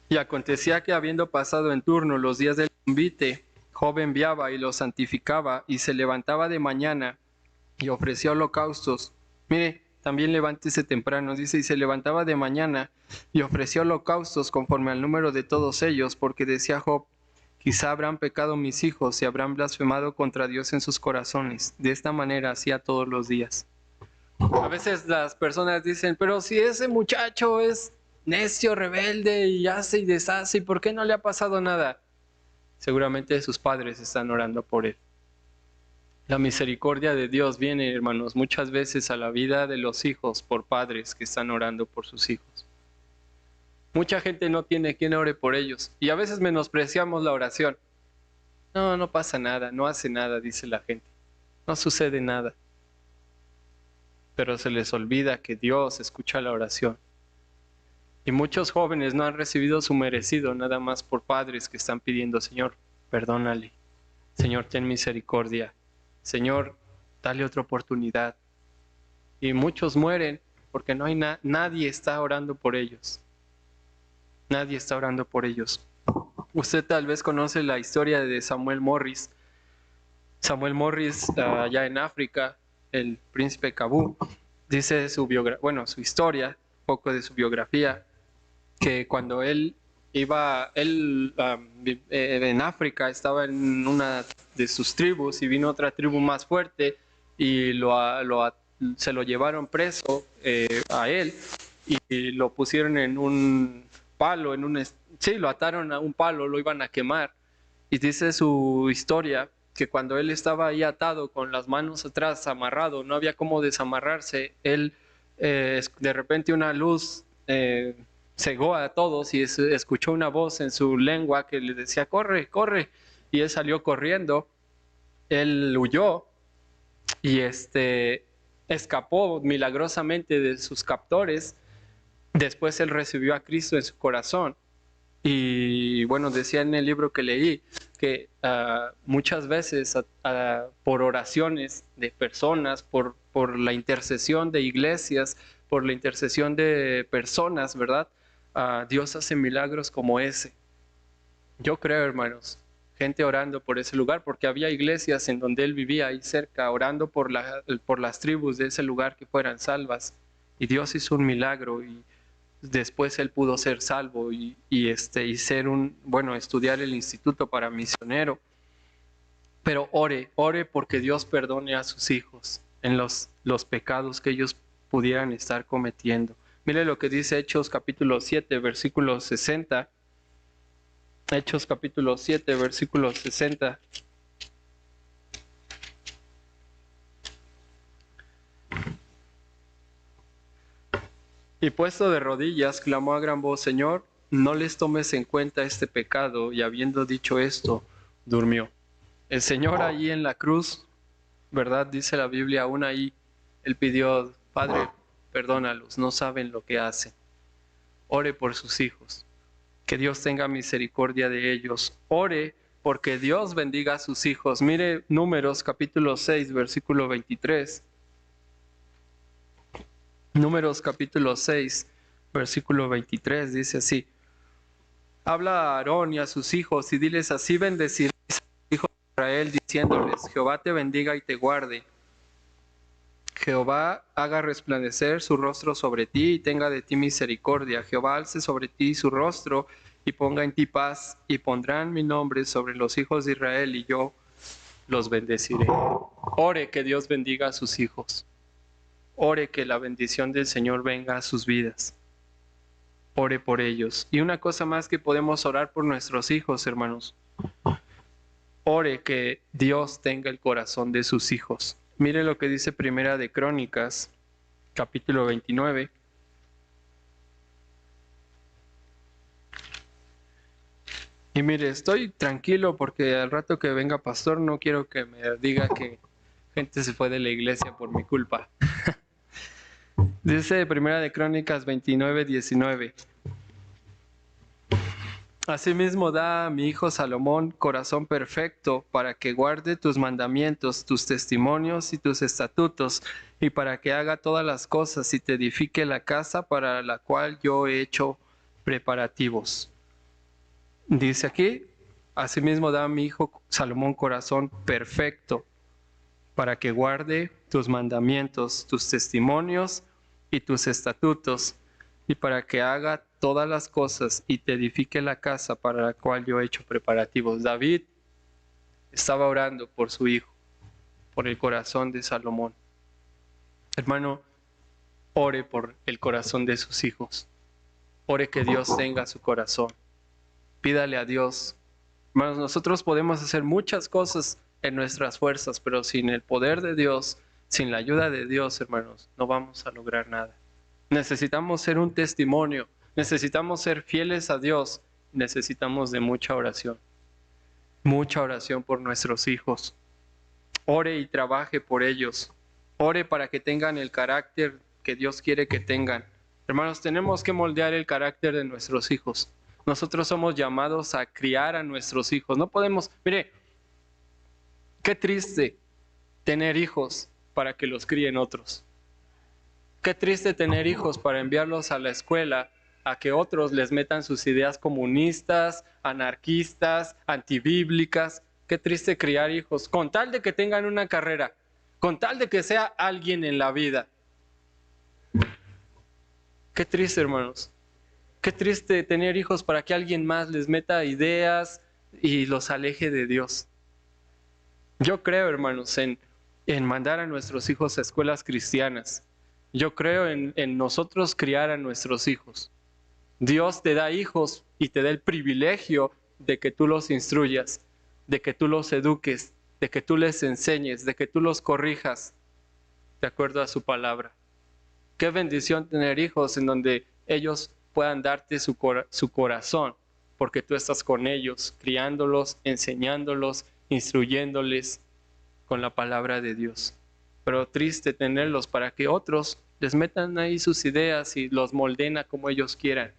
Y acontecía que habiendo pasado en turno los días del convite, Job enviaba y los santificaba y se levantaba de mañana y ofrecía holocaustos. Mire, también levántese temprano, dice, y se levantaba de mañana y ofrecía holocaustos conforme al número de todos ellos, porque decía Job, quizá habrán pecado mis hijos y habrán blasfemado contra Dios en sus corazones. De esta manera hacía todos los días. A veces las personas dicen, pero si ese muchacho es necio, rebelde y hace y deshace, ¿y por qué no le ha pasado nada? Seguramente sus padres están orando por él. La misericordia de Dios viene, hermanos, muchas veces a la vida de los hijos por padres que están orando por sus hijos. Mucha gente no tiene quien ore por ellos y a veces menospreciamos la oración. No, no pasa nada, no hace nada, dice la gente. No sucede nada. Pero se les olvida que Dios escucha la oración. Y muchos jóvenes no han recibido su merecido nada más por padres que están pidiendo, Señor, perdónale. Señor, ten misericordia. Señor, dale otra oportunidad. Y muchos mueren porque no hay nadie está orando por ellos. Nadie está orando por ellos. Usted tal vez conoce la historia de Samuel Morris. Samuel Morris, allá en África, el príncipe Kabú, dice su historia, un poco de su biografía, que cuando él iba, en África, estaba en una de sus tribus y vino otra tribu más fuerte y se lo llevaron preso a él y lo pusieron en un palo, lo ataron a un palo, lo iban a quemar. Y dice su historia que cuando él estaba ahí atado con las manos atrás, amarrado, no había cómo desamarrarse, él de repente una luz cegó a todos y escuchó una voz en su lengua que le decía, corre, corre, y él salió corriendo, él huyó y escapó milagrosamente de sus captores. Después él recibió a Cristo en su corazón Y bueno, decía en el libro que leí que muchas veces por oraciones de personas, por la intercesión de iglesias, por la intercesión de personas, ¿verdad? Dios hace milagros como ese. Yo creo, hermanos, gente orando por ese lugar, porque había iglesias en donde él vivía ahí cerca, orando por las tribus de ese lugar que fueran salvas. Y Dios hizo un milagro y después él pudo ser salvo y ser estudiar el instituto para misionero. Pero ore porque Dios perdone a sus hijos en los pecados que ellos pudieran estar cometiendo. Mire lo que dice Hechos capítulo 7, versículo 60. Hechos capítulo 7, versículo 60. Y puesto de rodillas, clamó a gran voz: Señor, no les tomes en cuenta este pecado. Y habiendo dicho esto, durmió. El Señor allí en la cruz, ¿verdad? Dice la Biblia, aún ahí, Él pidió: Padre, perdónalos, no saben lo que hacen. Ore por sus hijos, que Dios tenga misericordia de ellos. Ore porque Dios bendiga a sus hijos. Mire Números capítulo 6, versículo 23. Números capítulo 6, versículo 23, dice así: Habla a Aarón y a sus hijos y diles así: bendeciréis a los hijos de Israel, diciéndoles: Jehová te bendiga y te guarde. Jehová haga resplandecer su rostro sobre ti y tenga de ti misericordia. Jehová alce sobre ti su rostro y ponga en ti paz, y pondrán mi nombre sobre los hijos de Israel y yo los bendeciré. Ore que Dios bendiga a sus hijos. Ore que la bendición del Señor venga a sus vidas. Ore por ellos. Y una cosa más que podemos orar por nuestros hijos, hermanos. Ore que Dios tenga el corazón de sus hijos. Mire lo que dice Primera de Crónicas, capítulo 29. Y mire, estoy tranquilo porque al rato que venga pastor no quiero que me diga que gente se fue de la iglesia por mi culpa. Dice Primera de Crónicas 29, 19. Asimismo da a mi hijo Salomón corazón perfecto para que guarde tus mandamientos, tus testimonios y tus estatutos, y para que haga todas las cosas y te edifique la casa para la cual yo he hecho preparativos. Dice aquí, asimismo da a mi hijo Salomón corazón perfecto para que guarde tus mandamientos, tus testimonios y tus estatutos, y para que haga todas las cosas y te edifique la casa para la cual yo he hecho preparativos. David estaba orando por su hijo, por el corazón de Salomón. Hermano, ore por el corazón de sus hijos. Ore que Dios tenga su corazón. Pídale a Dios. Hermanos, nosotros podemos hacer muchas cosas en nuestras fuerzas, pero sin el poder de Dios, sin la ayuda de Dios, hermanos, no vamos a lograr nada. Necesitamos ser un testimonio, necesitamos ser fieles a Dios, necesitamos de mucha oración por nuestros hijos. Ore y trabaje por ellos. Ore para que tengan el carácter que Dios quiere que tengan. Hermanos, tenemos que moldear el carácter de nuestros hijos. Nosotros somos llamados a criar a nuestros hijos. No podemos, mire, qué triste tener hijos para que los críen otros. Qué triste tener hijos para enviarlos a la escuela a que otros les metan sus ideas comunistas, anarquistas, antibíblicas. Qué triste criar hijos con tal de que tengan una carrera, con tal de que sea alguien en la vida. Qué triste, hermanos. Qué triste tener hijos para que alguien más les meta ideas y los aleje de Dios. Yo creo, hermanos, en mandar a nuestros hijos a escuelas cristianas. Yo creo en nosotros criar a nuestros hijos. Dios te da hijos y te da el privilegio de que tú los instruyas, de que tú los eduques, de que tú les enseñes, de que tú los corrijas de acuerdo a su palabra. Qué bendición tener hijos en donde ellos puedan darte su corazón, porque tú estás con ellos, criándolos, enseñándolos, instruyéndoles con la palabra de Dios. Pero triste tenerlos para que otros les metan ahí sus ideas y los moldeen a como ellos quieran.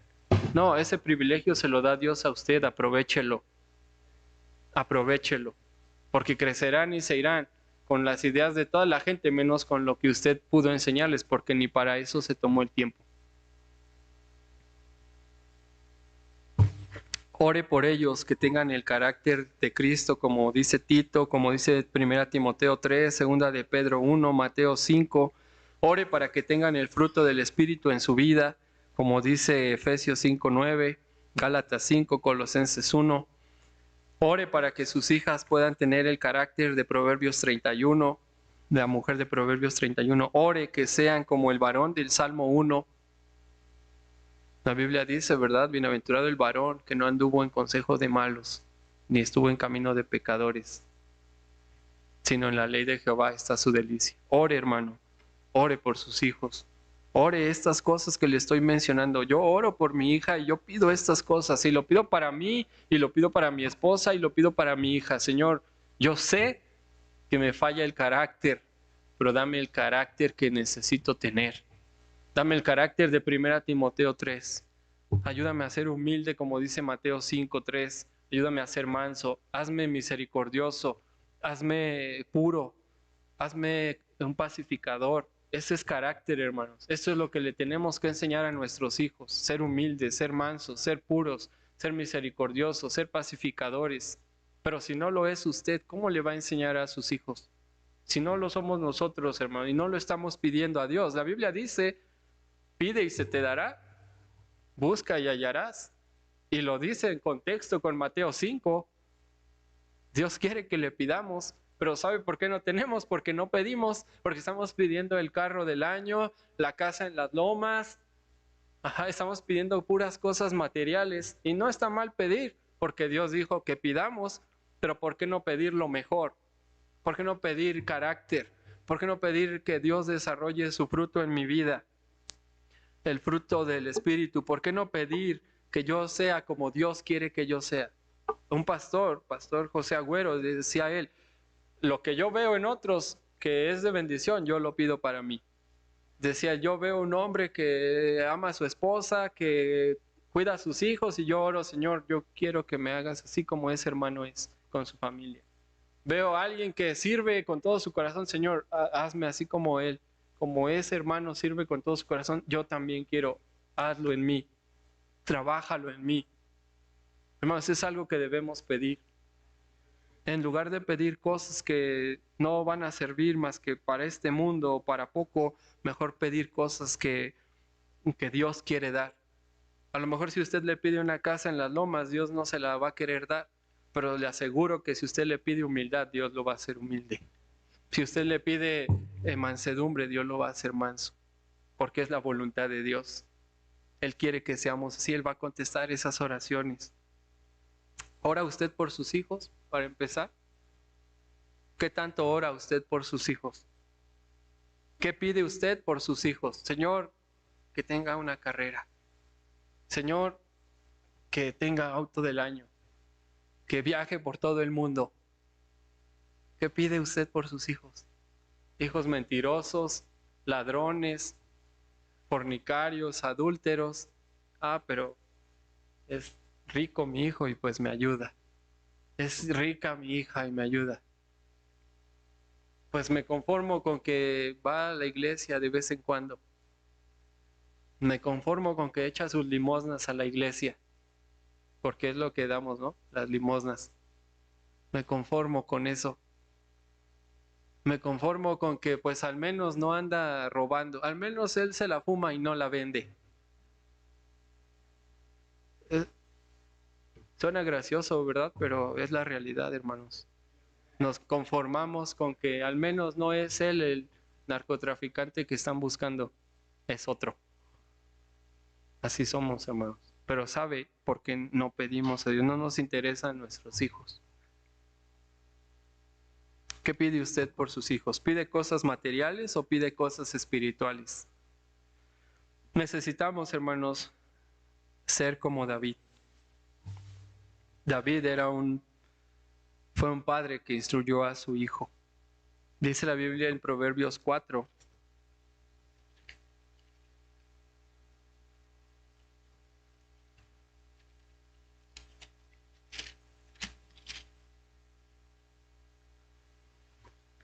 No, ese privilegio se lo da Dios a usted, aprovéchelo, aprovéchelo, porque crecerán y se irán con las ideas de toda la gente, menos con lo que usted pudo enseñarles, porque ni para eso se tomó el tiempo. Ore por ellos, que tengan el carácter de Cristo, como dice Tito, como dice 1 Timoteo 3, 2 de Pedro 1, Mateo 5. Ore para que tengan el fruto del Espíritu en su vida, como dice Efesios 5, 9, Gálatas 5, Colosenses 1. Ore para que sus hijas puedan tener el carácter de Proverbios 31, de la mujer de Proverbios 31. Ore que sean como el varón del Salmo 1. La Biblia dice, ¿verdad? Bienaventurado el varón que no anduvo en consejo de malos, ni estuvo en camino de pecadores, sino en la ley de Jehová está su delicia. Ore, hermano, ore por sus hijos. Ore estas cosas que le estoy mencionando. Yo oro por mi hija y yo pido estas cosas. Y lo pido para mí, y lo pido para mi esposa, y lo pido para mi hija. Señor, yo sé que me falla el carácter, pero dame el carácter que necesito tener. Dame el carácter de 1 Timoteo 3. Ayúdame a ser humilde, como dice Mateo 5, 3. Ayúdame a ser manso. Hazme misericordioso. Hazme puro. Hazme un pacificador. Ese es carácter, hermanos. Eso es lo que le tenemos que enseñar a nuestros hijos. Ser humildes, ser mansos, ser puros, ser misericordiosos, ser pacificadores. Pero si no lo es usted, ¿cómo le va a enseñar a sus hijos? Si no lo somos nosotros, hermano, y no lo estamos pidiendo a Dios. La Biblia dice, pide y se te dará, busca y hallarás. Y lo dice en contexto con Mateo 5. Dios quiere que le pidamos, pero ¿sabe por qué no tenemos? Porque no pedimos, porque estamos pidiendo el carro del año, la casa en las lomas. Ajá, estamos pidiendo puras cosas materiales y no está mal pedir, porque Dios dijo que pidamos, pero ¿por qué no pedir lo mejor? ¿Por qué no pedir carácter? ¿Por qué no pedir que Dios desarrolle su fruto en mi vida? El fruto del Espíritu. ¿Por qué no pedir que yo sea como Dios quiere que yo sea? Un pastor José Agüero, decía a él, lo que yo veo en otros que es de bendición, yo lo pido para mí. Decía, yo veo un hombre que ama a su esposa, que cuida a sus hijos y yo oro, Señor, yo quiero que me hagas así como ese hermano es con su familia. Veo a alguien que sirve con todo su corazón, Señor, hazme así como él, como ese hermano sirve con todo su corazón, yo también quiero, hazlo en mí, trabájalo en mí. Hermanos, es algo que debemos pedir. En lugar de pedir cosas que no van a servir más que para este mundo o para poco, mejor pedir cosas que Dios quiere dar. A lo mejor si usted le pide una casa en las lomas, Dios no se la va a querer dar, pero le aseguro que si usted le pide humildad, Dios lo va a hacer humilde. Si usted le pide mansedumbre, Dios lo va a hacer manso, porque es la voluntad de Dios. Él quiere que seamos así, Él va a contestar esas oraciones. ¿Ora usted por sus hijos, para empezar? ¿Qué tanto ora usted por sus hijos? ¿Qué pide usted por sus hijos? Señor, que tenga una carrera. Señor, que tenga auto del año. Que viaje por todo el mundo. ¿Qué pide usted por sus hijos? Hijos mentirosos, ladrones, fornicarios, adúlteros. Ah, pero es rico mi hijo y pues me ayuda. Es rica mi hija y me ayuda. Pues me conformo con que va a la iglesia de vez en cuando. Me conformo con que echa sus limosnas a la iglesia, porque es lo que damos, ¿no? Las limosnas. Me conformo con eso. Me conformo con que pues al menos no anda robando, al menos él se la fuma y no la vende. Suena gracioso, ¿verdad? Pero es la realidad, hermanos. Nos conformamos con que al menos no es él el narcotraficante que están buscando, es otro. Así somos, hermanos. Pero ¿sabe por qué no pedimos a Dios? No nos interesan nuestros hijos. ¿Qué pide usted por sus hijos? ¿Pide cosas materiales o pide cosas espirituales? Necesitamos, hermanos, ser como David. David fue un padre que instruyó a su hijo. Dice la Biblia en Proverbios 4.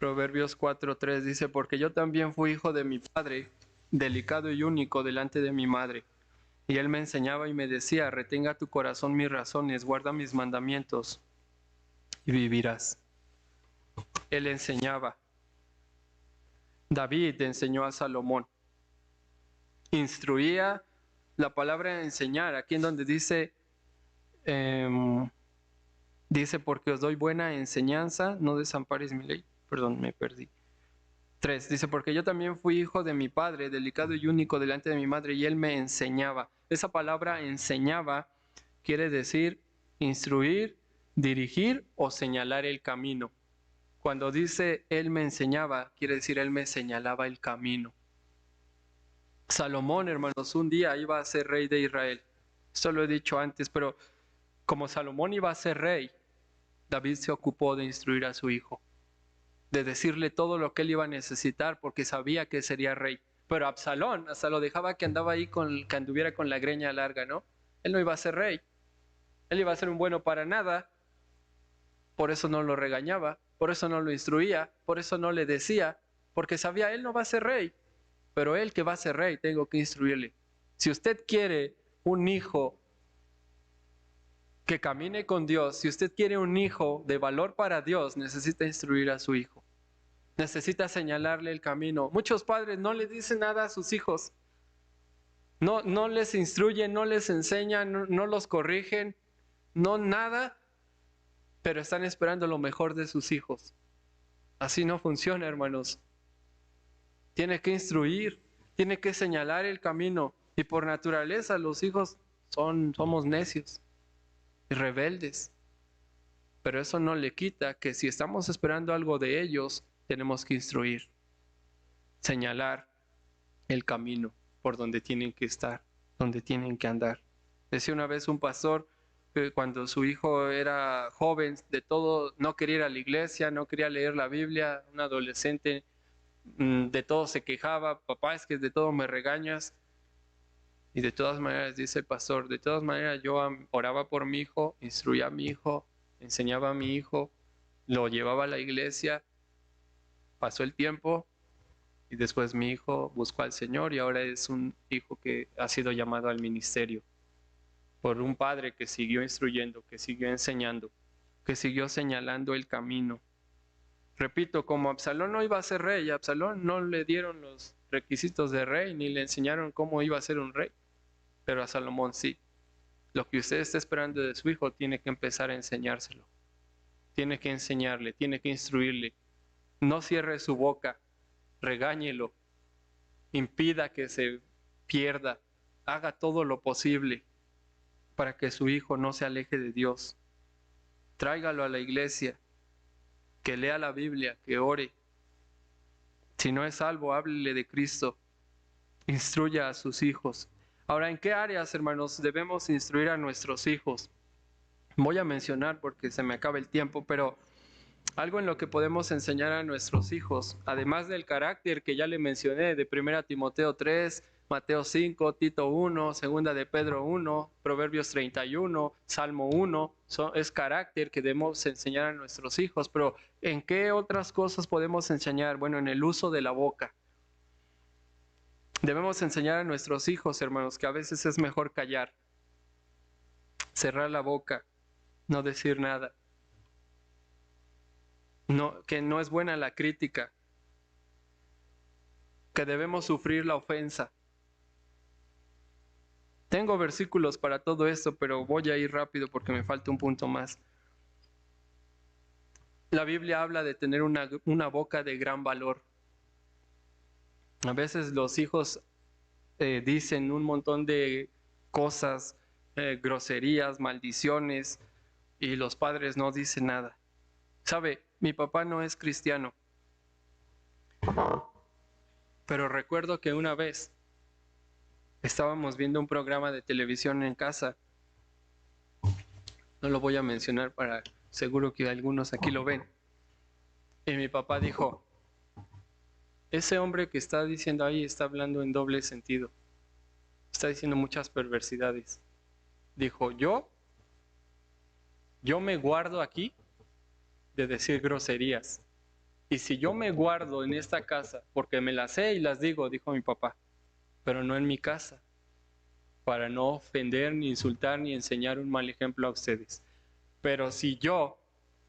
Proverbios 4:3 dice, porque yo también fui hijo de mi padre, delicado y único delante de mi madre. Y él me enseñaba y me decía, retenga tu corazón mis razones, guarda mis mandamientos y vivirás. Él enseñaba. David enseñó a Salomón. Instruía, la palabra enseñar, aquí en donde dice, dice, porque os doy buena enseñanza, no desampares mi ley. Perdón, me perdí. 3, dice, porque yo también fui hijo de mi padre, delicado y único delante de mi madre, y él me enseñaba. Esa palabra enseñaba quiere decir instruir, dirigir o señalar el camino. Cuando dice él me enseñaba, quiere decir él me señalaba el camino. Salomón, hermanos, un día iba a ser rey de Israel. Esto lo he dicho antes, pero como Salomón iba a ser rey, David se ocupó de instruir a su hijo, de decirle todo lo que él iba a necesitar porque sabía que sería rey. Pero Absalón hasta lo dejaba que andaba ahí que anduviera con la greña larga, ¿no? Él no iba a ser rey. Él iba a ser un bueno para nada. Por eso no lo regañaba, por eso no lo instruía, por eso no le decía, porque sabía él no va a ser rey. Pero él que va a ser rey, tengo que instruirle. Si usted quiere un hijo que camine con Dios, si usted quiere un hijo de valor para Dios, necesita instruir a su hijo. Necesita señalarle el camino. Muchos padres no le dicen nada a sus hijos. No les instruyen, no les enseñan, no los corrigen, no nada, pero están esperando lo mejor de sus hijos. Así no funciona, hermanos. Tiene que instruir, tiene que señalar el camino. Y por naturaleza los hijos somos necios y rebeldes. Pero eso no le quita que si estamos esperando algo de ellos, tenemos que instruir, señalar el camino por donde tienen que estar, donde tienen que andar. Decía una vez un pastor que cuando su hijo era joven, de todo, no quería ir a la iglesia, no quería leer la Biblia, un adolescente, de todo se quejaba, papá, es que de todo me regañas. Y de todas maneras, dice el pastor, de todas maneras yo oraba por mi hijo, instruía a mi hijo, enseñaba a mi hijo, lo llevaba a la iglesia, pasó el tiempo y después mi hijo buscó al Señor y ahora es un hijo que ha sido llamado al ministerio por un padre que siguió instruyendo, que siguió enseñando, que siguió señalando el camino. Repito, como Absalón no iba a ser rey, a Absalón no le dieron los requisitos de rey ni le enseñaron cómo iba a ser un rey, pero a Salomón sí. Lo que usted está esperando de su hijo tiene que empezar a enseñárselo. Tiene que enseñarle, tiene que instruirle. No cierre su boca, regáñelo, impida que se pierda, haga todo lo posible para que su hijo no se aleje de Dios. Tráigalo a la iglesia, que lea la Biblia, que ore. Si no es salvo, háblele de Cristo. Instruya a sus hijos. Ahora, ¿en qué áreas, hermanos, debemos instruir a nuestros hijos? Voy a mencionar porque se me acaba el tiempo, pero algo en lo que podemos enseñar a nuestros hijos, además del carácter que ya le mencioné, de 1 Timoteo 3, Mateo 5, Tito 1, 2 de Pedro 1, Proverbios 31, Salmo 1, es carácter que debemos enseñar a nuestros hijos, pero ¿en qué otras cosas podemos enseñar? Bueno, en el uso de la boca. Debemos enseñar a nuestros hijos, hermanos, que a veces es mejor callar, cerrar la boca, no decir nada. Que no es buena la crítica, que debemos sufrir la ofensa. Tengo versículos para todo esto, pero voy a ir rápido porque me falta un punto más. La Biblia habla de tener una boca de gran valor. A veces los hijos dicen un montón de cosas, groserías, maldiciones, y los padres no dicen nada. ¿Sabe? Mi papá no es cristiano. Pero recuerdo que una vez estábamos viendo un programa de televisión en casa. No lo voy a mencionar para seguro que algunos aquí lo ven. Y mi papá dijo, ese hombre que está diciendo ahí está hablando en doble sentido. Está diciendo muchas perversidades. Dijo, yo me guardo aquí de decir groserías. Y si yo me guardo en esta casa, porque me las sé y las digo, dijo mi papá, pero no en mi casa, para no ofender, ni insultar, ni enseñar un mal ejemplo a ustedes. Pero si yo,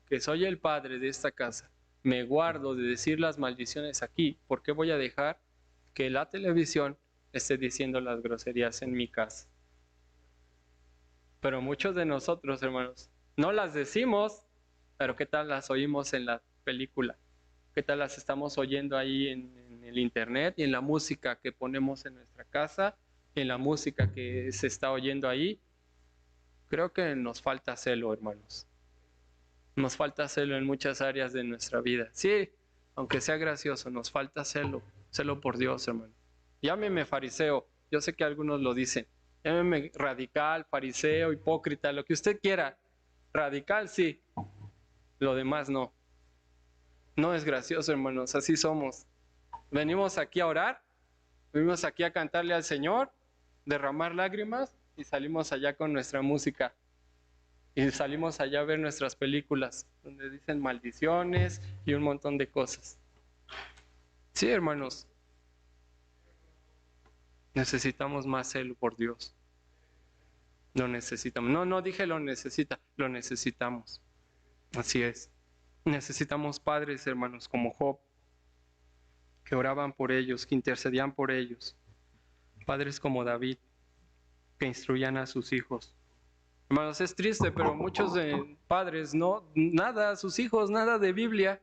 que soy el padre de esta casa, me guardo de decir las maldiciones aquí, ¿por qué voy a dejar que la televisión esté diciendo las groserías en mi casa? Pero muchos de nosotros, hermanos, no las decimos, pero ¿qué tal las oímos en la película? ¿Qué tal las estamos oyendo ahí en el internet y en la música que ponemos en nuestra casa, en la música que se está oyendo ahí? Creo que nos falta celo, hermanos. Nos falta celo en muchas áreas de nuestra vida. Sí, aunque sea gracioso, nos falta celo. Celo por Dios, hermano. Llámeme fariseo. Yo sé que algunos lo dicen. Llámeme radical, fariseo, hipócrita, lo que usted quiera. Radical, sí. Lo demás no. No es gracioso, hermanos. Así somos. Venimos aquí a orar. Venimos aquí a cantarle al Señor, derramar lágrimas y salimos allá con nuestra música. Y salimos allá a ver nuestras películas, donde dicen maldiciones y un montón de cosas. Sí, hermanos, necesitamos más celo por Dios. Lo necesitamos. No, no dije lo necesita, lo necesitamos. Así es. Necesitamos padres, hermanos, como Job, que oraban por ellos, que intercedían por ellos. Padres como David, que instruían a sus hijos. Hermanos, es triste, pero muchos padres, no, nada a sus hijos, nada de Biblia.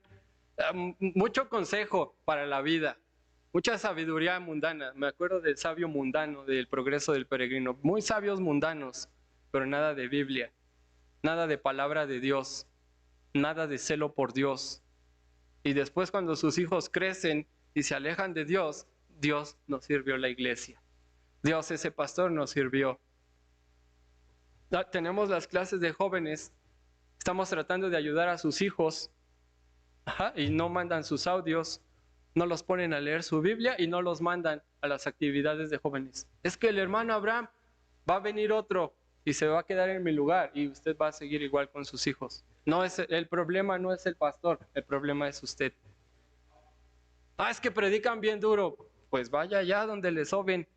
Mucho consejo para la vida, mucha sabiduría mundana. Me acuerdo del sabio mundano, del progreso del peregrino. Muy sabios mundanos, pero nada de Biblia, nada de palabra de Dios, nada de celo por Dios. Y después cuando sus hijos crecen y se alejan de Dios, Dios nos sirvió la iglesia. Dios, ese pastor, nos sirvió. Tenemos las clases de jóvenes, estamos tratando de ayudar a sus hijos. Ajá, y no mandan sus audios, no los ponen a leer su Biblia y no los mandan a las actividades de jóvenes. Es que el hermano Abraham va a venir otro y se va a quedar en mi lugar y usted va a seguir igual con sus hijos. No es el problema, no es el pastor, el problema es usted. Es que predican bien duro. Pues vaya allá donde le soben,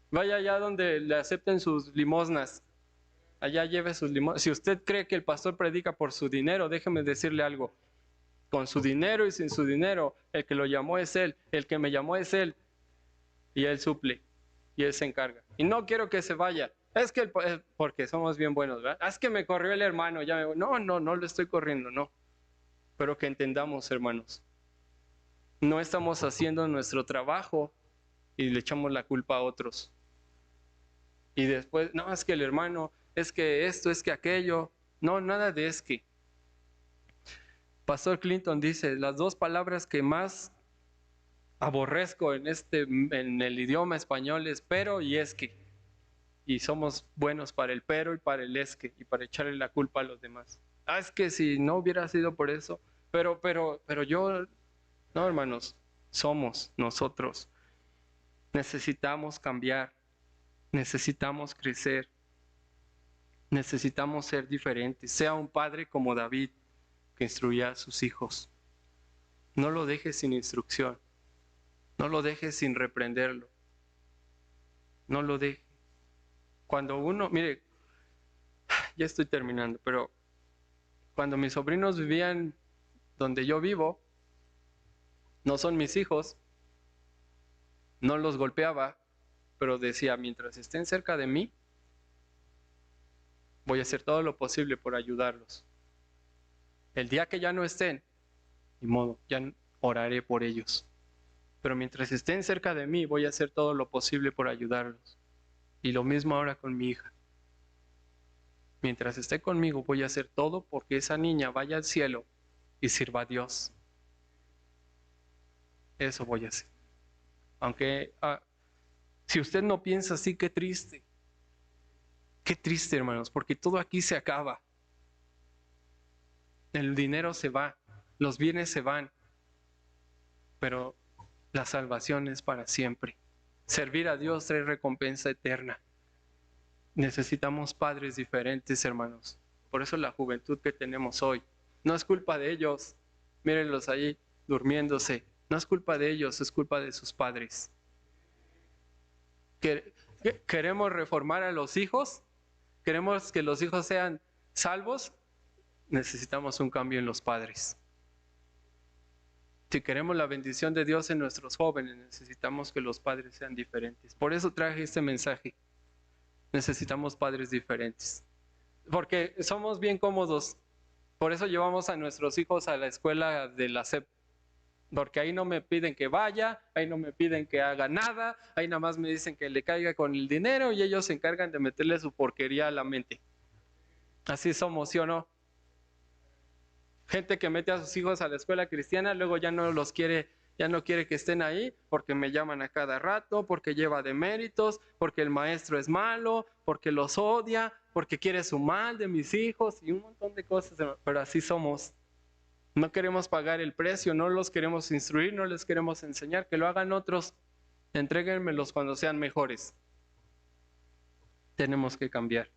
vaya allá donde le acepten sus limosnas. Allá lleve sus limosnas. Si usted cree que el pastor predica por su dinero, déjeme decirle algo. Con su dinero y sin su dinero, el que lo llamó es Él, el que me llamó es Él, y Él suple, y Él se encarga. Y no quiero que se vaya, es que porque somos bien buenos, ¿verdad? Es que me corrió el hermano, ya me voy. No, no, no lo estoy corriendo, no. Pero que entendamos, hermanos, no estamos haciendo nuestro trabajo y le echamos la culpa a otros. Y después, no, es que el hermano, es que esto, es que aquello. No, nada de es que. Pastor Clinton dice, las dos palabras que más aborrezco en el idioma español es pero y es que. Y somos buenos para el pero y para el es que y para echarle la culpa a los demás. Es que si no hubiera sido por eso, pero yo, no, hermanos, somos nosotros. Necesitamos cambiar, necesitamos crecer, necesitamos ser diferentes. Sea un padre como David que instruía a sus hijos. No lo dejes sin instrucción. No lo dejes sin reprenderlo. No lo dejes. Cuando uno, mire, ya estoy terminando, pero cuando mis sobrinos vivían donde yo vivo, no son mis hijos, no los golpeaba, pero decía, mientras estén cerca de mí, voy a hacer todo lo posible por ayudarlos. El día que ya no estén, ni modo, ya oraré por ellos. Pero mientras estén cerca de mí, voy a hacer todo lo posible por ayudarlos. Y lo mismo ahora con mi hija. Mientras esté conmigo, voy a hacer todo porque esa niña vaya al cielo y sirva a Dios. Eso voy a hacer. Aunque si usted no piensa así, qué triste. Qué triste, hermanos, porque todo aquí se acaba. El dinero se va, los bienes se van, pero la salvación es para siempre. Servir a Dios trae recompensa eterna. Necesitamos padres diferentes, hermanos. Por eso la juventud que tenemos hoy no es culpa de ellos. mírenlos ahí durmiéndose. No es culpa de ellos, es culpa de sus padres. ¿Queremos reformar a los hijos? ¿Queremos que los hijos sean salvos? Necesitamos un cambio en los padres. Si queremos la bendición de Dios en nuestros jóvenes, necesitamos que los padres sean diferentes. Por eso traje este mensaje. Necesitamos padres diferentes. Porque somos bien cómodos. Por eso llevamos a nuestros hijos a la escuela de la SEP. Porque ahí no me piden que vaya, ahí no me piden que haga nada, ahí nada más me dicen que le caiga con el dinero y ellos se encargan de meterle su porquería a la mente. Así somos, ¿sí o no? Gente que mete a sus hijos a la escuela cristiana, luego ya no los quiere, ya no quiere que estén ahí, porque me llaman a cada rato, porque lleva deméritos, porque el maestro es malo, porque los odia, porque quiere su mal de mis hijos y un montón de cosas, pero así somos. No queremos pagar el precio, no los queremos instruir, no les queremos enseñar, que lo hagan otros, entréguenmelos cuando sean mejores. Tenemos que cambiar,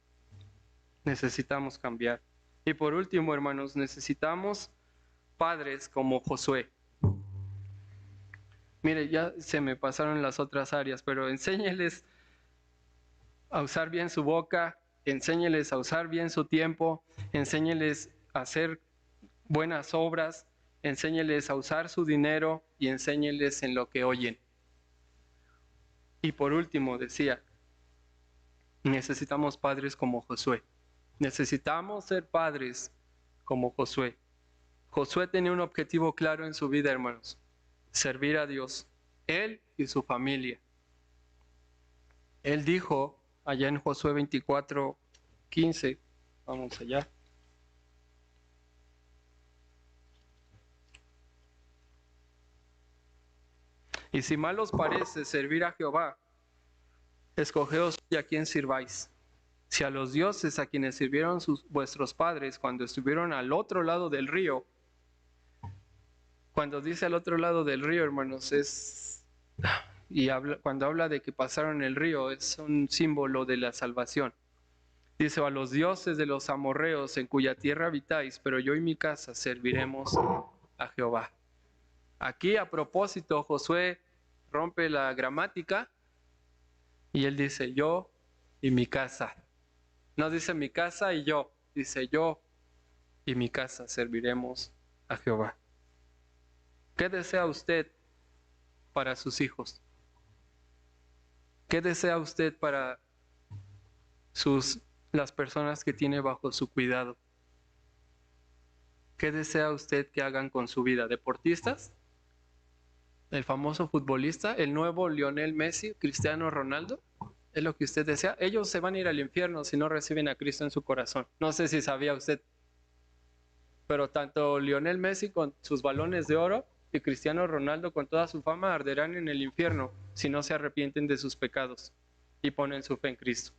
necesitamos cambiar. Y por último, hermanos, necesitamos padres como Josué. Mire, ya se me pasaron las otras áreas, pero enséñeles a usar bien su boca, enséñeles a usar bien su tiempo, enséñeles a hacer buenas obras, enséñeles a usar su dinero y enséñeles en lo que oyen. Y por último, decía, necesitamos padres como Josué. Necesitamos ser padres como Josué. Josué tenía un objetivo claro en su vida, hermanos. Servir a Dios, él y su familia. Él dijo allá en Josué 24:15, vamos allá. Y si mal os parece servir a Jehová, escogeos a quien sirváis. Si a los dioses a quienes sirvieron vuestros padres cuando estuvieron al otro lado del río, cuando dice al otro lado del río, hermanos, cuando habla de que pasaron el río, es un símbolo de la salvación. Dice, a los dioses de los amorreos en cuya tierra habitáis, pero yo y mi casa serviremos a Jehová. Aquí a propósito Josué rompe la gramática y él dice yo y mi casa. No dice mi casa y yo, dice yo y mi casa serviremos a Jehová. ¿Qué desea usted para sus hijos? ¿Qué desea usted para las personas que tiene bajo su cuidado? ¿Qué desea usted que hagan con su vida? ¿Deportistas? ¿El famoso futbolista? ¿El nuevo Lionel Messi? ¿Cristiano Ronaldo? ¿Es lo que usted desea? Ellos se van a ir al infierno si no reciben a Cristo en su corazón. No sé si sabía usted. Pero tanto Lionel Messi con sus balones de oro y Cristiano Ronaldo con toda su fama arderán en el infierno si no se arrepienten de sus pecados y ponen su fe en Cristo.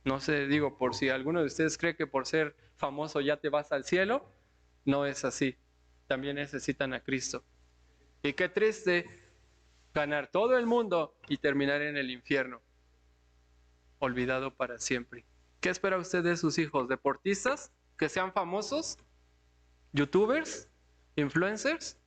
No sé, digo, por si alguno de ustedes cree que por ser famoso ya te vas al cielo, no es así. También necesitan a Cristo. Y qué triste ganar todo el mundo y terminar en el infierno, olvidado para siempre. ¿Qué espera usted de sus hijos? ¿Deportistas? ¿Que sean famosos? ¿Youtubers? ¿Influencers?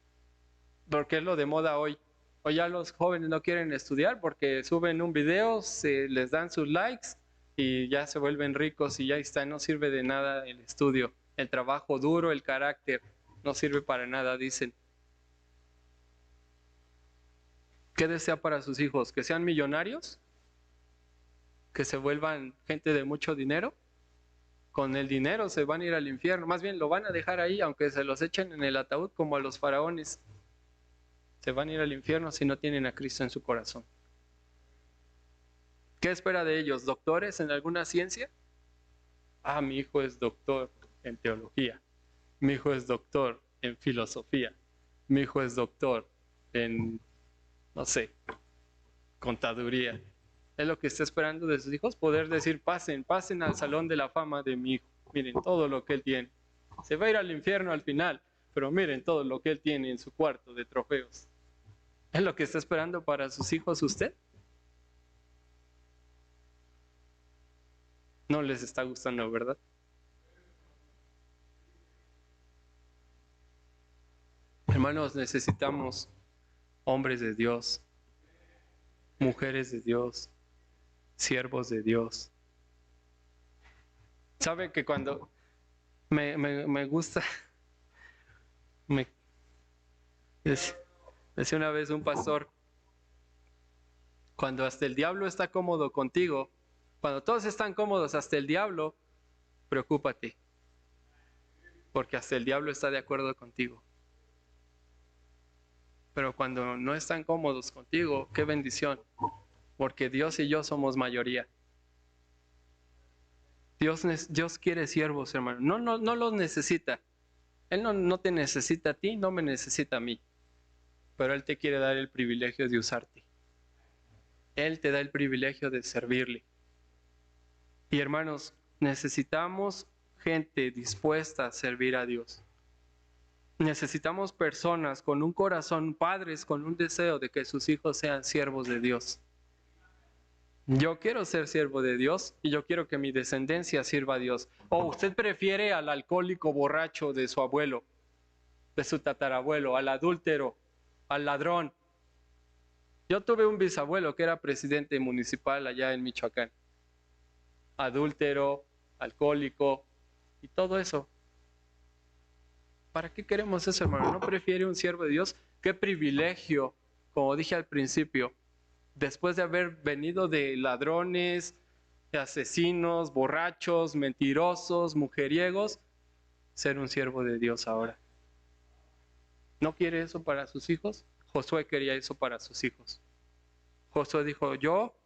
Porque es lo de moda hoy. Hoy ya los jóvenes no quieren estudiar porque suben un video, les dan sus likes y ya se vuelven ricos y ya está, no sirve de nada el estudio. El trabajo duro, el carácter, no sirve para nada, dicen. ¿Qué desea para sus hijos? ¿Que sean millonarios? ¿Que se vuelvan gente de mucho dinero? Con el dinero se van a ir al infierno. Más bien lo van a dejar ahí, aunque se los echen en el ataúd como a los faraones. Se van a ir al infierno si no tienen a Cristo en su corazón. ¿Qué espera de ellos? ¿Doctores en alguna ciencia? Ah, mi hijo es doctor en teología. Mi hijo es doctor en filosofía. Mi hijo es doctor en, no sé, contaduría. Es lo que está esperando de sus hijos, poder decir, pasen al salón de la fama de mi hijo. Miren todo lo que él tiene. Se va a ir al infierno al final, pero miren todo lo que él tiene en su cuarto de trofeos. ¿Es lo que está esperando para sus hijos usted? No les está gustando, ¿verdad? Hermanos, necesitamos hombres de Dios, mujeres de Dios, siervos de Dios. ¿Sabe que cuando me gusta, decía una vez un pastor, cuando hasta el diablo está cómodo contigo, cuando todos están cómodos hasta el diablo, preocúpate, porque hasta el diablo está de acuerdo contigo. Pero cuando no están cómodos contigo, qué bendición, porque Dios y yo somos mayoría. Dios quiere siervos, hermano. No los necesita. Él no te necesita a ti, no me necesita a mí. Pero Él te quiere dar el privilegio de usarte. Él te da el privilegio de servirle. Y hermanos, necesitamos gente dispuesta a servir a Dios. Necesitamos personas con un corazón, padres con un deseo de que sus hijos sean siervos de Dios. Yo quiero ser siervo de Dios y yo quiero que mi descendencia sirva a Dios. ¿O usted prefiere al alcohólico borracho de su abuelo, de su tatarabuelo, al adúltero, al ladrón? Yo tuve un bisabuelo que era presidente municipal allá en Michoacán. Adúltero, alcohólico y todo eso. ¿Para qué queremos eso, hermano? ¿No prefiere un siervo de Dios? ¡Qué privilegio! Como dije al principio, después de haber venido de ladrones, de asesinos, borrachos, mentirosos, mujeriegos, ser un siervo de Dios ahora. ¿No quiere eso para sus hijos? Josué quería eso para sus hijos. Josué dijo, yo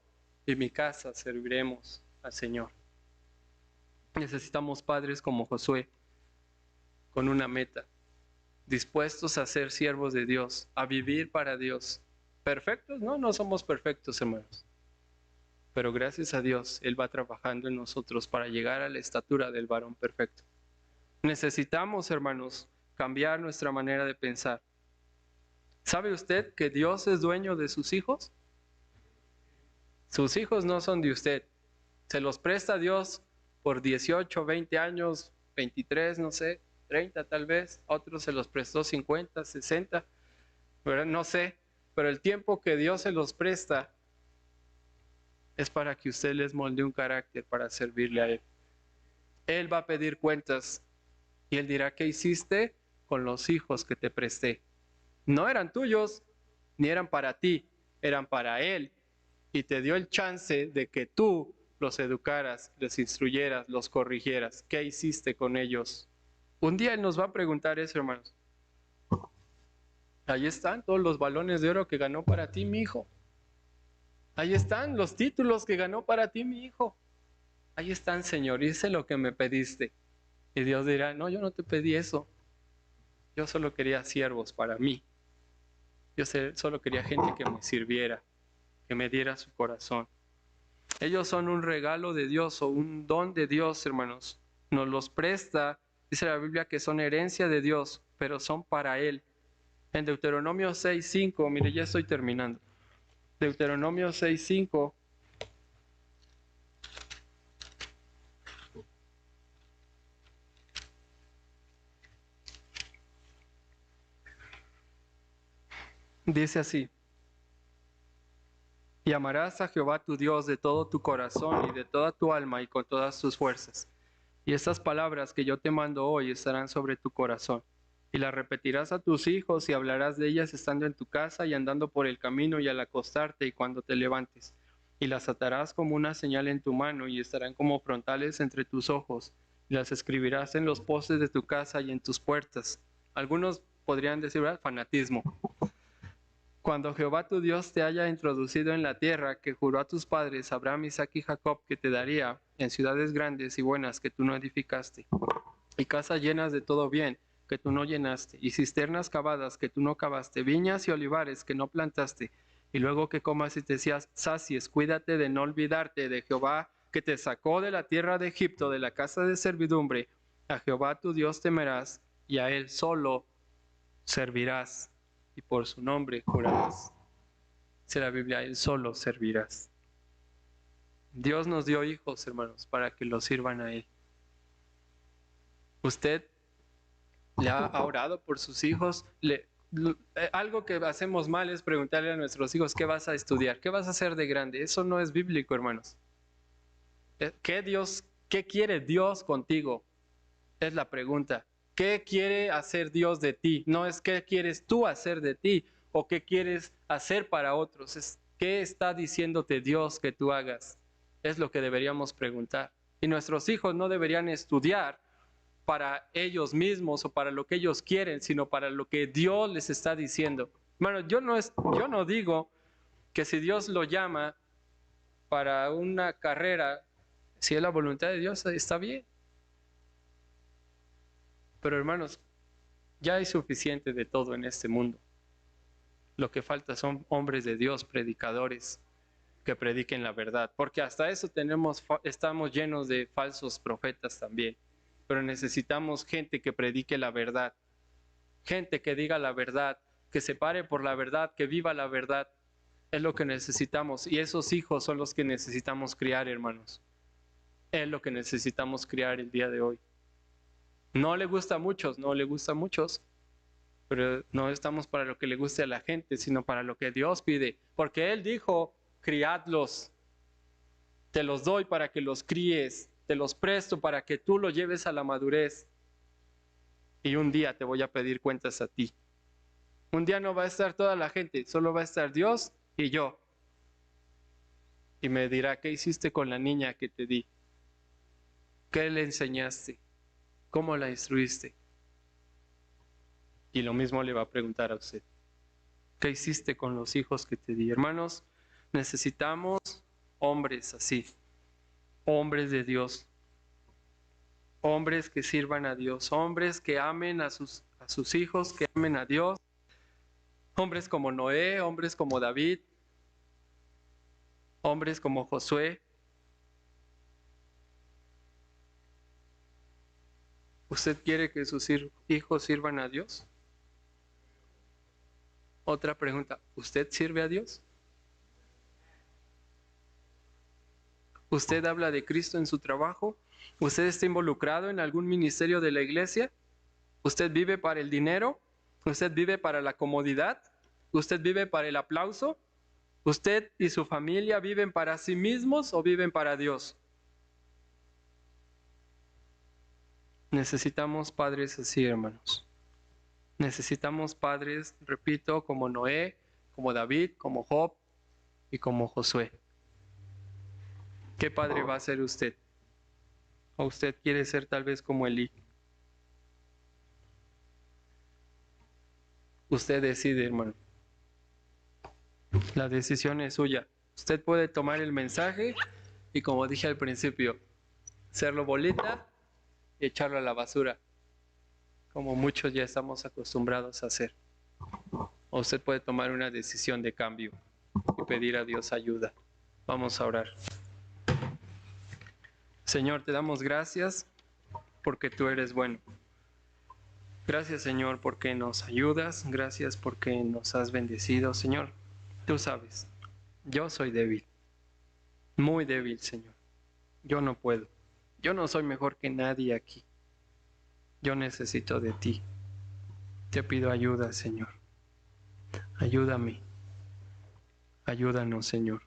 y mi casa serviremos al Señor. Necesitamos padres como Josué, con una meta, dispuestos a ser siervos de Dios, a vivir para Dios. ¿Perfectos? No somos perfectos, hermanos. Pero gracias a Dios, Él va trabajando en nosotros para llegar a la estatura del varón perfecto. Necesitamos, hermanos, cambiar nuestra manera de pensar. ¿Sabe usted que Dios es dueño de sus hijos? Sus hijos no son de usted. Se los presta Dios por 18, 20 años, 23, no sé, 30 tal vez. A otros se los prestó 50, 60, pero no sé. Pero el tiempo que Dios se los presta es para que usted les molde un carácter para servirle a Él. Él va a pedir cuentas y Él dirá, ¿qué hiciste con los hijos que te presté? No eran tuyos, ni eran para ti, eran para Él. Y te dio el chance de que tú los educaras, les instruyeras, los corrigieras. ¿Qué hiciste con ellos? Un día Él nos va a preguntar eso, hermanos. Ahí están todos los balones de oro que ganó para ti, mi hijo. Ahí están los títulos que ganó para ti, mi hijo. Ahí están, Señor, hice lo que me pediste. Y Dios dirá, no, yo no te pedí eso. Yo solo quería siervos para mí. Yo solo quería gente que me sirviera, que me diera su corazón. Ellos son un regalo de Dios o un don de Dios, hermanos. Nos los presta, dice la Biblia, que son herencia de Dios, pero son para Él. En Deuteronomio 6:5, mire, ya estoy terminando. Deuteronomio 6:5. Dice así: y amarás a Jehová tu Dios de todo tu corazón y de toda tu alma y con todas tus fuerzas. Y estas palabras que yo te mando hoy estarán sobre tu corazón. Y las repetirás a tus hijos y hablarás de ellas estando en tu casa y andando por el camino y al acostarte y cuando te levantes. Y las atarás como una señal en tu mano y estarán como frontales entre tus ojos. Y las escribirás en los postes de tu casa y en tus puertas. Algunos podrían decir, ¿verdad? Fanatismo. Cuando Jehová tu Dios te haya introducido en la tierra que juró a tus padres, Abraham, Isaac y Jacob, que te daría, en ciudades grandes y buenas que tú no edificaste, y casas llenas de todo bien que tú no llenaste, y cisternas cavadas que tú no cavaste, viñas y olivares que no plantaste, y luego que comas y te sacies, cuídate de no olvidarte de Jehová que te sacó de la tierra de Egipto, de la casa de servidumbre. A Jehová tu Dios temerás, y a Él solo servirás, y por su nombre jurarás. Dice la Biblia, a Él solo servirás. Dios nos dio hijos, hermanos, para que los sirvan a Él. ¿Usted le ha orado por sus hijos? Algo que hacemos mal es preguntarle a nuestros hijos qué vas a estudiar, qué vas a hacer de grande. Eso no es bíblico, hermanos. ¿Qué quiere Dios contigo? Es la pregunta. ¿Qué quiere hacer Dios de ti? No es qué quieres tú hacer de ti o qué quieres hacer para otros. Es qué está diciéndote Dios que tú hagas. Es lo que deberíamos preguntar. Y nuestros hijos no deberían estudiar para ellos mismos o para lo que ellos quieren, sino para lo que Dios les está diciendo. Bueno, yo no digo que si Dios lo llama para una carrera, si es la voluntad de Dios, está bien. Pero hermanos, ya hay suficiente de todo en este mundo. Lo que falta son hombres de Dios, predicadores, que prediquen la verdad. Porque hasta eso estamos llenos de falsos profetas también. Pero necesitamos gente que predique la verdad. Gente que diga la verdad, que se pare por la verdad, que viva la verdad. Es lo que necesitamos. Y esos hijos son los que necesitamos criar, hermanos. Es lo que necesitamos criar el día de hoy. No le gusta a muchos, pero no estamos para lo que le guste a la gente, sino para lo que Dios pide. Porque Él dijo, criadlos, te los doy para que los críes, te los presto para que tú los lleves a la madurez. Y un día te voy a pedir cuentas a ti. Un día no va a estar toda la gente, solo va a estar Dios y yo. Y me dirá, ¿qué hiciste con la niña que te di? ¿Qué le enseñaste? ¿Cómo la instruiste? Y lo mismo le va a preguntar a usted. ¿Qué hiciste con los hijos que te di? Hermanos, necesitamos hombres así, hombres de Dios, hombres que sirvan a Dios, hombres que amen a sus hijos, que amen a Dios, hombres como Noé, hombres como David, hombres como Josué. ¿Usted quiere que sus hijos sirvan a Dios? Otra pregunta, ¿usted sirve a Dios? ¿Usted habla de Cristo en su trabajo? ¿Usted está involucrado en algún ministerio de la iglesia? ¿Usted vive para el dinero? ¿Usted vive para la comodidad? ¿Usted vive para el aplauso? ¿Usted y su familia viven para sí mismos o viven para Dios? Necesitamos padres así, hermanos. Necesitamos padres, repito, como Noé, como David, como Job y como Josué. ¿Qué padre va a ser usted? ¿O usted quiere ser tal vez como Elí? Usted decide, hermano. La decisión es suya. Usted puede tomar el mensaje y, como dije al principio, hacerlo bolita y echarlo a la basura, como muchos ya estamos acostumbrados a hacer. O usted puede tomar una decisión de cambio y pedir a Dios ayuda. Vamos a orar. Señor, te damos gracias porque tú eres bueno. Gracias, Señor, porque nos ayudas. Gracias porque nos has bendecido. Señor, tú sabes, yo soy débil, muy débil, Señor. Yo no puedo. Yo no soy mejor que nadie aquí. Yo necesito de ti. Te pido ayuda, Señor. Ayúdame. Ayúdanos, Señor.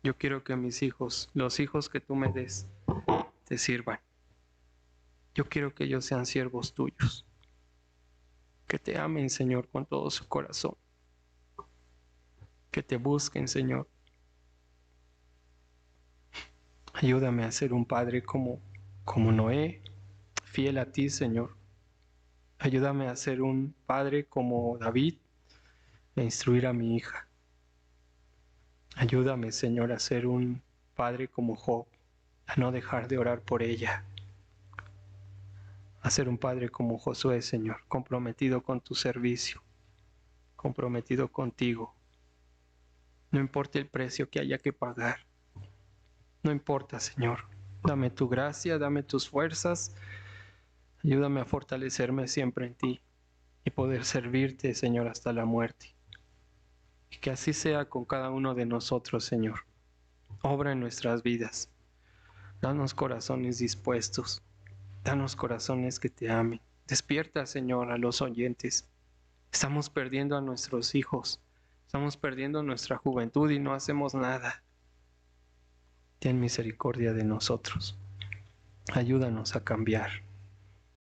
Yo quiero que mis hijos, los hijos que tú me des, te sirvan. Yo quiero que ellos sean siervos tuyos. Que te amen, Señor, con todo su corazón. Que te busquen, Señor. Ayúdame a ser un padre como Noé, fiel a ti, Señor. Ayúdame a ser un padre como David e instruir a mi hija. Ayúdame, Señor, a ser un padre como Job, a no dejar de orar por ella. A ser un padre como Josué, Señor, comprometido con tu servicio, comprometido contigo. No importa el precio que haya que pagar. No importa, Señor. Dame tu gracia, dame tus fuerzas. Ayúdame a fortalecerme siempre en ti y poder servirte, Señor, hasta la muerte. Y que así sea con cada uno de nosotros, Señor. Obra en nuestras vidas. Danos corazones dispuestos. Danos corazones que te amen. Despierta, Señor, a los oyentes. Estamos perdiendo a nuestros hijos, estamos perdiendo nuestra juventud y no hacemos nada. Ten misericordia de nosotros. Ayúdanos a cambiar.